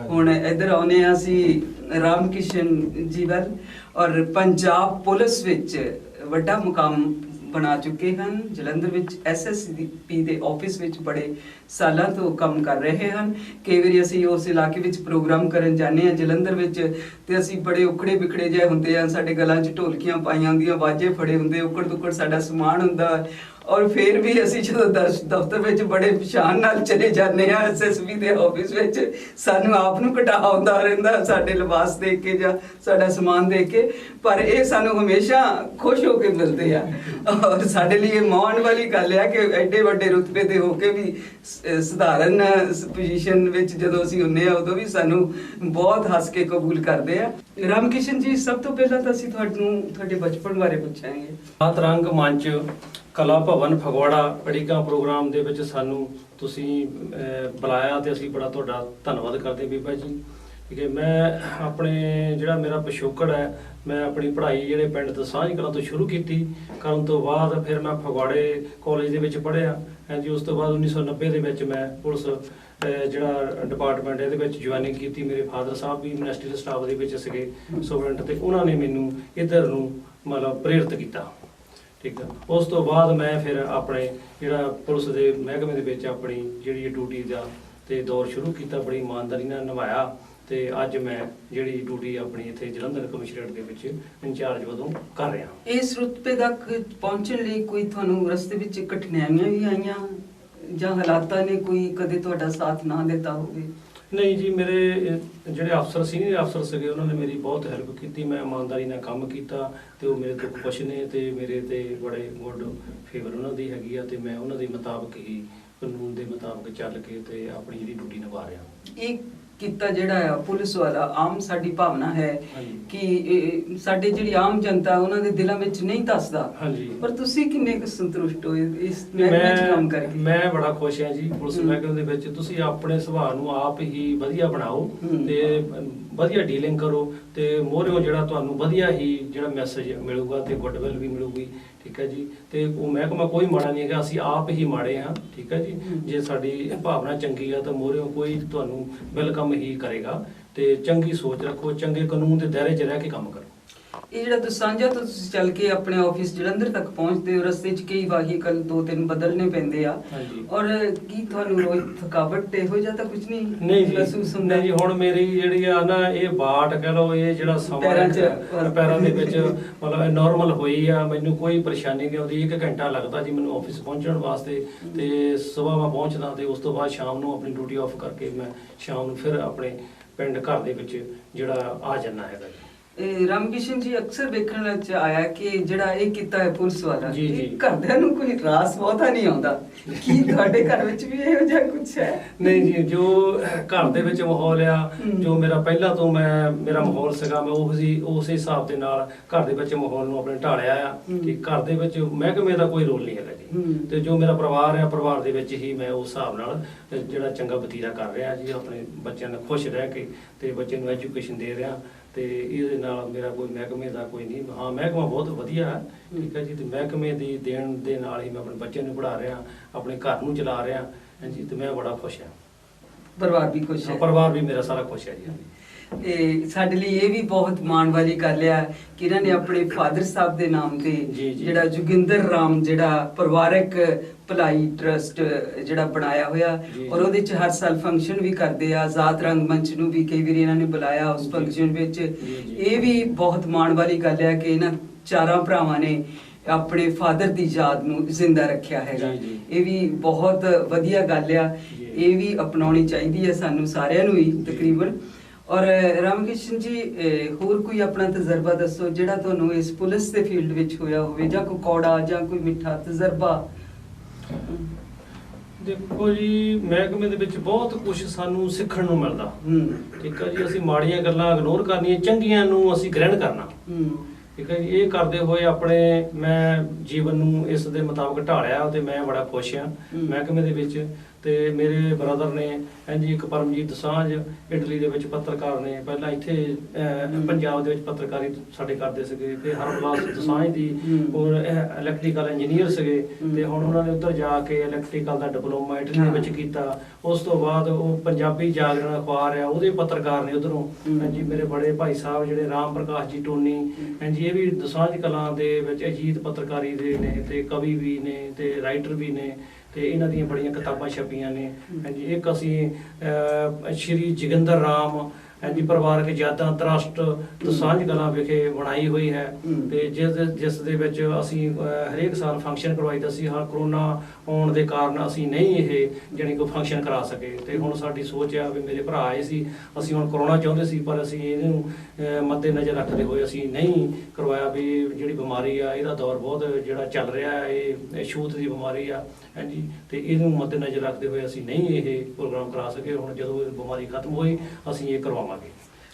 ਹੁਣ ਇੱਧਰ ਆਉਨੇ ਆ ਅਸੀਂ ਰਾਮ ਕਿਸ਼ਨ ਜੀ ਵੱਲ, ਔਰ ਪੰਜਾਬ ਪੁਲਿਸ ਵਿੱਚ ਵੱਡਾ ਮੁਕਾਮ ਬਣਾ ਚੁੱਕੇ ਹਨ। ਜਲੰਧਰ ਵਿੱਚ SSP ਦੇ ਆਫਿਸ ਵਿੱਚ ਬੜੇ ਸਾਲਾਂ ਤੋਂ ਕੰਮ ਕਰ ਰਹੇ ਹਨ। ਕਈ ਵਾਰੀ ਅਸੀਂ ਉਸ ਇਲਾਕੇ ਵਿੱਚ ਪ੍ਰੋਗਰਾਮ ਕਰਨ ਜਾਂਦੇ ਹਾਂ ਜਲੰਧਰ ਵਿੱਚ, ਤੇ ਅਸੀਂ ਬੜੇ ਉਖੜੇ ਵਿਖੜੇ ਜਿਹੇ ਹੁੰਦੇ ਆ, ਸਾਡੇ ਗਲਾਂ 'ਚ ਢੋਲਕੀਆਂ ਪਾਈਆਂ ਹੁੰਦੀਆਂ, ਵਾਜੇ ਫੜੇ ਹੁੰਦੇ, ਉੱਕੜ ਦੁੱਕੜ ਸਾਡਾ ਸਮਾਨ ਹੁੰਦਾ, ਔਰ ਫਿਰ ਵੀ ਅਸੀਂ ਜਦੋਂ ਦਫ਼ਤਰ ਵਿੱਚ ਬੜੇ ਪਛਾਣ ਨਾਲ ਚਲੇ ਜਾਂਦੇ ਹਾਂ SSB ਦੇ ਆਫਿਸ ਵਿੱਚ, ਸਾਨੂੰ ਆਪ ਨੂੰ ਘਟਾ ਆਉਂਦਾ ਰਹਿੰਦਾ ਸਾਡੇ ਲਿਬਾਸ ਦੇਖ ਕੇ ਜਾਂ ਸਾਡਾ ਸਮਾਨ ਦੇਖ ਕੇ, ਪਰ ਇਹ ਸਾਨੂੰ ਹਮੇਸ਼ਾ ਖੁਸ਼ ਹੋ ਕੇ ਮਿਲਦੇ ਆ। ਔਰ ਸਾਡੇ ਲਈ ਇਹ ਮਾਣ ਵਾਲੀ ਗੱਲ ਆ ਕਿ ਐਡੇ ਵੱਡੇ ਰੁਤਬੇ ਤੇ ਹੋ ਕੇ ਵੀ ਸਧਾਰਨ ਪੋਜੀਸ਼ਨ ਵਿੱਚ ਜਦੋਂ ਅਸੀਂ ਹੁੰਨੇ ਆ ਉਦੋਂ ਵੀ ਸਾਨੂੰ ਬਹੁਤ ਹੱਸ ਕੇ ਕਬੂਲ ਕਰਦੇ ਆ। ਰਾਮ ਕਿਸ਼ਨ ਜੀ, ਸਭ ਤੋਂ ਪਹਿਲਾਂ ਤਾਂ ਅਸੀਂ ਤੁਹਾਡੇ ਬਚਪਨ ਬਾਰੇ ਪੁੱਛਾਂਗੇ। ਆਜ਼ਾਦ ਰੰਗ ਮੰਚ ਕਲਾ ਭਵਨ ਫਗਵਾੜਾ ਅੜੀਕਾਂ ਪ੍ਰੋਗਰਾਮ ਦੇ ਵਿੱਚ ਸਾਨੂੰ ਤੁਸੀਂ ਬੁਲਾਇਆ ਤੇ ਅਸੀਂ ਬੜਾ ਤੁਹਾਡਾ ਧੰਨਵਾਦ ਕਰਦੇ ਬੀਬਾ ਜੀ। ਠੀਕ ਹੈ, ਮੈਂ ਆਪਣੇ ਜਿਹੜਾ ਮੇਰਾ ਪਿਛੋਕੜ ਹੈ, ਮੈਂ ਆਪਣੀ ਪੜ੍ਹਾਈ ਜਿਹੜੇ ਪਿੰਡ ਦਸਾਂਝ ਕਲਾਂ ਤੋਂ ਸ਼ੁਰੂ ਕੀਤੀ। ਕਰਨ ਤੋਂ ਬਾਅਦ ਫਿਰ ਮੈਂ ਫਗਵਾੜੇ ਕਾਲਜ ਦੇ ਵਿੱਚ ਪੜ੍ਹਿਆ ਹਾਂਜੀ। ਉਸ ਤੋਂ ਬਾਅਦ 1990 ਦੇ ਵਿੱਚ ਮੈਂ ਪੁਲਿਸ ਜਿਹੜਾ ਡਿਪਾਰਟਮੈਂਟ ਇਹਦੇ ਵਿੱਚ ਜੁਆਇਨਿੰਗ ਕੀਤੀ। ਮੇਰੇ ਫਾਦਰ ਸਾਹਿਬ ਵੀ ਮਿਨਿਸਟਰੀ ਸਟਾਫ ਦੇ ਵਿੱਚ ਸੀਗੇ ਸੁਪਰਡੈਂਟ, ਤੇ ਉਹਨਾਂ ਨੇ ਮੈਨੂੰ ਇੱਧਰ ਨੂੰ ਮਤਲਬ ਪ੍ਰੇਰਿਤ ਕੀਤਾ। ਠੀਕ ਹੈ, ਉਸ ਤੋਂ ਬਾਅਦ ਮੈਂ ਫਿਰ ਆਪਣੇ ਜਿਹੜਾ ਪੁਲਿਸ ਦੇ ਮਹਿਕਮੇ ਦੇ ਵਿੱਚ ਆਪਣੀ ਜਿਹੜੀ ਡਿਊਟੀ ਦਾ ਤੇ ਦੌਰ ਸ਼ੁਰੂ ਕੀਤਾ, ਬੜੀ ਇਮਾਨਦਾਰੀ ਨਾਲ ਨਿਭਾਇਆ। ਤੇ ਅੱਜ ਮੈਂ ਜਿਹੜੀ ਡਿਊਟੀ ਆਪਣੀ ਇੱਥੇ ਜਲੰਧਰ ਕਮਿਸ਼ਨਰੇਟ ਦੇ ਵਿੱਚ ਇੰਚਾਰਜ ਵਜੋਂ ਕਰ ਰਿਹਾ। ਇਸ ਰੁਤਬੇ ਤੱਕ ਪਹੁੰਚਣ ਲਈ ਕੋਈ ਤੁਹਾਨੂੰ ਰਸਤੇ ਵਿੱਚ ਕਠਿਨਾਈਆਂ ਵੀ ਆਈਆਂ ਜਾਂ ਹਾਲਾਤਾਂ ਨੇ ਕੋਈ ਕਦੇ ਤੁਹਾਡਾ ਸਾਥ ਨਾ ਦਿੱਤਾ ਹੋਵੇ? ਨਹੀਂ ਜੀ, ਮੇਰੇ ਜਿਹੜੇ ਅਫਸਰ ਸੀਨੀਅਰ ਅਫਸਰ ਸੀਗੇ ਉਹਨਾਂ ਨੇ ਮੇਰੀ ਬਹੁਤ ਹੈਲਪ ਕੀਤੀ। ਮੈਂ ਇਮਾਨਦਾਰੀ ਨਾਲ ਕੰਮ ਕੀਤਾ ਤੇ ਉਹ ਮੇਰੇ ਤੋਂ ਖੁਸ਼ ਨੇ ਤੇ ਮੇਰੇ ਤੇ ਬੜੇ ਗੁੱਡ ਫੇਵਰ ਉਹਨਾਂ ਦੀ ਹੈਗੀ ਆ, ਤੇ ਮੈਂ ਉਹਨਾਂ ਦੇ ਮੁਤਾਬਕ ਹੀ ਕਾਨੂੰਨ ਦੇ ਮੁਤਾਬਕ ਚੱਲ ਕੇ ਤੇ ਆਪਣੀ ਜਿਹੜੀ ਡਿਊਟੀ ਨਿਭਾ ਰਿਹਾ। ਇਹ ਕੀਤਾ ਜਿਹੜਾ ਆ ਪੁਲਿਸ ਵਾਲਾ, ਆਮ ਸਾਡੀ ਭਾਵਨਾ ਹੈ ਕਿ ਸਾਡੇ ਜਿਹੜੀ ਆਮ ਜਨਤਾ ਉਹਨਾਂ ਦੇ ਦਿਲਾਂ ਵਿੱਚ ਨਹੀਂ ਧੱਸਦਾ, ਪਰ ਤੁਸੀਂ ਕਿੰਨੇ ਕੁ ਸੰਤੁਸ਼ਟ ਹੋਏ ਇਸ ਮਹਿਕਮੇ ਵਿੱਚ ਕੰਮ ਕਰਕੇ? ਮੈਂ ਬੜਾ ਖੁਸ਼ ਹਾਂ ਜੀ ਪੁਲਿਸ ਮਹਿਕਮੇ ਦੇ ਵਿੱਚ। ਤੁਸੀਂ ਆਪਣੇ ਸੁਭਾਅ ਨੂੰ ਆਪ ਹੀ ਵਧੀਆ ਬਣਾਓ ਤੇ ਵਧੀਆ ਡੀਲਿੰਗ ਕਰੋ ਤੇ ਮੋਹਰਿਓ ਜਿਹੜਾ ਤੁਹਾਨੂੰ ਵਧੀਆ ਹੀ ਜਿਹੜਾ ਮੈਸੇਜ ਮਿਲੂਗਾ ਤੇ ਗੁੱਡਵਿਲ ਵੀ ਮਿਲੂਗੀ। ਠੀਕ ਹੈ ਜੀ, ਤੇ ਉਹ ਮਹਿਕਮਾ ਕੋਈ ਮਾੜਾ ਨਹੀਂ ਹੈਗਾ, ਅਸੀਂ ਆਪ ਹੀ ਮਾੜੇ ਹਾਂ। ਠੀਕ ਹੈ ਜੀ, ਜੇ ਸਾਡੀ ਭਾਵਨਾ ਚੰਗੀ ਆ ਤਾਂ ਮੋਹਰਿਓ ਕੋਈ ਤੁਹਾਨੂੰ ਵੈਲਕਮ ਹੀ ਕਰੇਗਾ। ਤੇ ਚੰਗੀ ਸੋਚ ਰੱਖੋ, ਚੰਗੇ ਕਾਨੂੰਨ ਦੇ ਦਾਇਰੇ 'ਚ ਰਹਿ ਕੇ ਕੰਮ ਕਰੋ। ਇਹ ਜਿਹੜਾ ਦਸਾਂਝਾ ਤੋਂ ਤੁਸੀਂ ਚੱਲ ਕੇ ਆਪਣੇ ਆਫਿਸ ਜਲੰਧਰ ਤੱਕ ਪਹੁੰਚਦੇ ਹੋ, ਰਸਤੇ 'ਚ ਕਈ ਵਾਹੀਕਲ 2-3 ਬਦਲਨੇ ਪੈਂਦੇ ਆ, ਔਰ ਕੀ ਤੁਹਾਨੂੰ ਰੋਜ਼ ਥਕਾਵਟ ਇਹੋ ਜਿਹਾ ਤਾਂ ਕੁਝ ਨਹੀਂ ਮਹਿਸੂਸ ਹੁੰਦਾ? ਨਹੀਂ ਜੀ, ਹੁਣ ਮੇਰੀ ਜਿਹੜੀ ਆ ਨਾ ਇਹ ਬਾਟ ਕਹਿ ਲਓ, ਇਹ ਜਿਹੜਾ ਸਮਾਂ ਪੈਰਾਂ ਦੇ ਵਿੱਚ ਮਤਲਬ ਨਾਰਮਲ ਹੋਈ ਆ, ਮੈਨੂੰ ਕੋਈ ਪਰੇਸ਼ਾਨੀ ਨਹੀਂ ਆਉਂਦੀ। 1 ਘੰਟਾ ਲੱਗਦਾ ਜੀ ਮੈਨੂੰ ਆਫਿਸ ਪਹੁੰਚਣ ਵਾਸਤੇ, ਤੇ ਸਵੇਰ ਮੈਂ ਪਹੁੰਚਦਾ ਤੇ ਉਸ ਤੋਂ ਬਾਅਦ ਸ਼ਾਮ ਨੂੰ ਆਪਣੀ ਡਿਊਟੀ ਆਫ ਕਰਕੇ ਮੈਂ ਸ਼ਾਮ ਨੂੰ ਫਿਰ ਆਪਣੇ ਪਿੰਡ ਘਰ ਦੇ ਵਿੱਚ ਜਿਹੜਾ ਆ ਜਾਂਦਾ ਹੈਗਾ ਜੀ। ਰਾਮ ਕਿਸ਼ਨ ਜੀ, ਅਕਸਰ ਵੇਖਣ ਚ ਆਇਆ ਕਿ ਜਿਹੜਾ ਇਹ ਕੀਤਾ ਹੈ ਪੁਲਿਸ ਵਾਲਾ, ਘਰਦਿਆਂ ਨੂੰ ਕੋਈ ਰਾਸ ਬਹੁਤਾ ਨਹੀਂ ਆਉਂਦਾ। ਕੀ ਤੁਹਾਡੇ ਘਰ ਵਿੱਚ ਵੀ ਇਹੋ ਜਿਹਾ ਕੁਝ ਹੈ? ਨਹੀਂ ਜੀ, ਜੋ ਘਰ ਦੇ ਵਿੱਚ ਮਾਹੌਲ ਆ, ਜੋ ਮੇਰਾ ਪਹਿਲਾਂ ਤੋਂ ਮੇਰਾ ਮਾਹੌਲ ਸੀਗਾ, ਮੈਂ ਉਸੇ ਹਿਸਾਬ ਦੇ ਨਾਲ ਘਰ ਦੇ ਵਿੱਚ ਮਾਹੌਲ ਨੂੰ ਆਪਣੇ ਢਾਲਿਆ ਆ ਕਿ ਘਰ ਦੇ ਵਿੱਚ ਮਹਿਕਮੇ ਦਾ ਕੋਈ ਰੋਲ ਨਹੀਂ ਹੈਗਾ ਜੀ। ਤੇ ਜੋ ਮੇਰਾ ਪਰਿਵਾਰ ਆ, ਪਰਿਵਾਰ ਦੇ ਵਿੱਚ ਹੀ ਮੈਂ ਉਸ ਹਿਸਾਬ ਨਾਲ ਜਿਹੜਾ ਚੰਗਾ ਵਤੀਰਾ ਕਰ ਰਿਹਾ ਜੀ, ਆਪਣੇ ਬੱਚਿਆਂ ਨਾਲ ਖੁਸ਼ ਰਹਿ ਕੇ ਤੇ ਬੱਚੇ ਨੂੰ ਐਜੂਕੇਸ਼ਨ ਦੇ ਰਿਹਾ। ਤੇ ਇਹਦੇ ਨਾਲ ਮੇਰਾ ਕੋਈ ਮਹਿਕਮੇ ਦਾ ਕੋਈ ਨਹੀਂ। ਹਾਂ, ਮਹਿਕਮਾ ਬਹੁਤ ਵਧੀਆ ਹੈ। ਠੀਕ ਹੈ ਜੀ, ਤੇ ਮਹਿਕਮੇ ਦੀ ਦੇਣ ਦੇ ਨਾਲ ਹੀ ਮੈਂ ਆਪਣੇ ਬੱਚੇ ਨੂੰ ਪੜ੍ਹਾ ਰਿਹਾ, ਆਪਣੇ ਘਰ ਨੂੰ ਚਲਾ ਰਿਹਾ ਹਾਂਜੀ, ਤੇ ਮੈਂ ਬੜਾ ਖੁਸ਼ ਹਾਂ। ਪਰਿਵਾਰ ਵੀ ਖੁਸ਼ ਹੈ? ਪਰਿਵਾਰ ਵੀ ਮੇਰਾ ਸਾਰਾ ਖੁਸ਼ ਹੈ ਜੀ। ਇਹ ਸਾਡੇ ਲਈ ਇਹ ਵੀ ਬਹੁਤ ਮਾਣ ਵਾਲੀ ਗੱਲ ਆ ਕਿ ਇਹਨਾਂ ਨੇ ਆਪਣੇ ਫਾਦਰ ਸਾਹਿਬ ਦੇ ਨਾਮ ਤੇ ਜਿਹੜਾ ਜੋਗਿੰਦਰ ਰਾਮ ਜਿਹੜਾ ਪਰਿਵਾਰਕ ਭਲਾਈ ਟਰਸਟ ਜਿਹੜਾ ਬਣਾਇਆ ਹੋਇਆ, ਔਰ ਉਹਦੇ ਚ ਹਰ ਸਾਲ ਫੰਕਸ਼ਨ ਵੀ ਕਰਦੇ ਆ। ਆਜ਼ਾਦ ਰੰਗ ਮੰਚ ਨੂੰ ਵੀ ਕਈ ਵਾਰੀ ਇਹਨਾਂ ਨੇ ਬੁਲਾਇਆ ਉਸ ਫੰਕਸ਼ਨ ਵਿੱਚ। ਇਹ ਵੀ ਬਹੁਤ ਮਾਣ ਵਾਲੀ ਗੱਲ ਹੈ ਕਿ ਇਹਨਾਂ 4 ਭਰਾਵਾਂ ਨੇ ਆਪਣੇ ਫਾਦਰ ਦੀ ਯਾਦ ਨੂੰ ਜ਼ਿੰਦਾ ਰੱਖਿਆ ਹੈਗਾ। ਇਹ ਵੀ ਬਹੁਤ ਵਧੀਆ ਗੱਲ ਆ, ਇਹ ਵੀ ਅਪਣਾਉਣੀ ਚਾਹੀਦੀ ਹੈ ਸਾਨੂੰ ਸਾਰਿਆਂ ਨੂੰ ਹੀ ਤਕਰੀਬਨ। ਔਰ ਰਾਮ ਕਿਸ਼ਨ ਜੀ, ਹੋਰ ਕੋਈ ਆਪਣਾ ਤਜਰਬਾ ਦੱਸੋ ਜਿਹੜਾ ਤੁਹਾਨੂੰ ਇਸ ਪੁਲਿਸ ਦੇ ਫੀਲਡ ਵਿੱਚ ਹੋਇਆ ਹੋਵੇ, ਜਾਂ ਕੋਈ ਕੌੜਾ ਜਾਂ ਕੋਈ ਮਿੱਠਾ ਤਜਰਬਾ? ਦੇਖੋ ਜੀ, ਮਹਿਕਮੇ ਦੇ ਵਿੱਚ ਬਹੁਤ ਕੁਝ ਸਾਨੂੰ ਸਿੱਖਣ ਨੂੰ ਮਿਲਦਾ। ਠੀਕ ਹੈ ਜੀ, ਅਸੀਂ ਮਾੜੀਆਂ ਗੱਲਾਂ ਇਗਨੋਰ ਕਰਨੀਆਂ, ਚੰਗੀਆਂ ਨੂੰ ਅਸੀਂ ਗ੍ਰਹਿਣ ਕਰਨਾ। ਠੀਕ ਹੈ ਜੀ, ਇਹ ਕਰਦੇ ਹੋਏ ਆਪਣੇ ਮੈਂ ਜੀਵਨ ਨੂੰ ਇਸ ਦੇ ਮੁਤਾਬਕ ਢਾਲਿਆ ਤੇ ਮੈਂ ਬੜਾ ਖੁਸ਼ ਹਾਂ ਮਹਿਕਮੇ ਦੇ ਵਿੱਚ। ਤੇ ਮੇਰੇ ਬ੍ਰਦਰ ਨੇ ਹਾਂਜੀ, ਇੱਕ ਪਰਮਜੀਤ ਦਸਾਂਝ ਇਟਲੀ ਦੇ ਵਿੱਚ ਪੱਤਰਕਾਰ ਨੇ, ਪਹਿਲਾਂ ਇੱਥੇ ਪੰਜਾਬ ਦੇ ਵਿੱਚ ਪੱਤਰਕਾਰੀ ਸਾਡੇ ਕਰਦੇ ਸੀਗੇ। ਤੇ ਹਰਬਲਾਸ ਦਸਾਂਝ ਦੀ ਉਹ ਇਲੈਕਟ੍ਰੀਕਲ ਇੰਜੀਨੀਅਰ ਸੀਗੇ, ਤੇ ਹੁਣ ਉਹਨਾਂ ਨੇ ਉੱਧਰ ਜਾ ਕੇ ਇਲੈਕਟ੍ਰੀਕਲ ਦਾ ਡਿਪਲੋਮਾ ਇਟਲੀ ਦੇ ਵਿੱਚ ਕੀਤਾ। ਉਸ ਤੋਂ ਬਾਅਦ ਉਹ ਪੰਜਾਬੀ ਜਾਗਰਣ ਅਖਬਾਰ ਆ, ਉਹਦੇ ਪੱਤਰਕਾਰ ਨੇ ਉੱਧਰੋਂ ਹਾਂਜੀ। ਮੇਰੇ ਬੜੇ ਭਾਈ ਸਾਹਿਬ ਜਿਹੜੇ ਰਾਮ ਪ੍ਰਕਾਸ਼ ਜੀ ਟੋਨੀ ਹਾਂਜੀ, ਇਹ ਵੀ ਦਸਾਂਝ ਕਲਾਂ ਦੇ ਵਿੱਚ ਅਜੀਤ ਪੱਤਰਕਾਰੀ ਦੇ ਨੇ ਤੇ ਕਵੀ ਵੀ ਨੇ ਤੇ ਰਾਈਟਰ ਵੀ ਨੇ, ਤੇ ਇਹਨਾਂ ਦੀਆਂ ਬੜੀਆਂ ਕਿਤਾਬਾਂ ਛਪੀਆਂ ਨੇ ਹਾਂਜੀ। ਇੱਕ ਅਸੀਂ ਸ਼੍ਰੀ ਜੋਗਿੰਦਰ ਰਾਮ ਹਾਂਜੀ ਪਰਿਵਾਰਕ ਯਾਦਾਂ ਟਰਸਟ ਦਸਾਂਝ ਕਲਾਂ ਵਿਖੇ ਬਣਾਈ ਹੋਈ ਹੈ ਤੇ ਜਿਸ ਦੇ ਵਿੱਚ ਅਸੀਂ ਹਰੇਕ ਸਾਲ ਫੰਕਸ਼ਨ ਕਰਵਾਈਦਾ ਸੀ। ਹਾਂ ਕਰੋਨਾ ਆਉਣ ਦੇ ਕਾਰਨ ਅਸੀਂ ਨਹੀਂ ਇਹ ਜਾਣੀ ਕੋਈ ਫੰਕਸ਼ਨ ਕਰਾ ਸਕੇ ਤੇ ਹੁਣ ਸਾਡੀ ਸੋਚ ਆ ਵੀ ਮੇਰੇ ਭਰਾ ਆਏ ਸੀ, ਅਸੀਂ ਹੁਣ ਕਰੋਨਾ ਚਾਹੁੰਦੇ ਸੀ ਪਰ ਅਸੀਂ ਇਹਨੂੰ ਮੱਦੇ ਨਜ਼ਰ ਰੱਖਦੇ ਹੋਏ ਅਸੀਂ ਨਹੀਂ ਕਰਵਾਇਆ ਵੀ ਜਿਹੜੀ ਬਿਮਾਰੀ ਆ ਇਹਦਾ ਦੌਰ ਬਹੁਤ ਜਿਹੜਾ ਚੱਲ ਰਿਹਾ ਹੈ, ਇਹ ਛੂਤ ਦੀ ਬਿਮਾਰੀ ਆ ਹਾਂਜੀ ਤੇ ਇਹਨੂੰ ਮੱਦੇ ਨਜ਼ਰ ਰੱਖਦੇ ਹੋਏ ਅਸੀਂ ਨਹੀਂ ਇਹ ਪ੍ਰੋਗਰਾਮ ਕਰਾ ਸਕੇ। ਹੁਣ ਜਦੋਂ ਇਹ ਬਿਮਾਰੀ ਖਤਮ ਹੋਈ ਅਸੀਂ ਇਹ ਕਰਵਾਵਾਂਗੇ।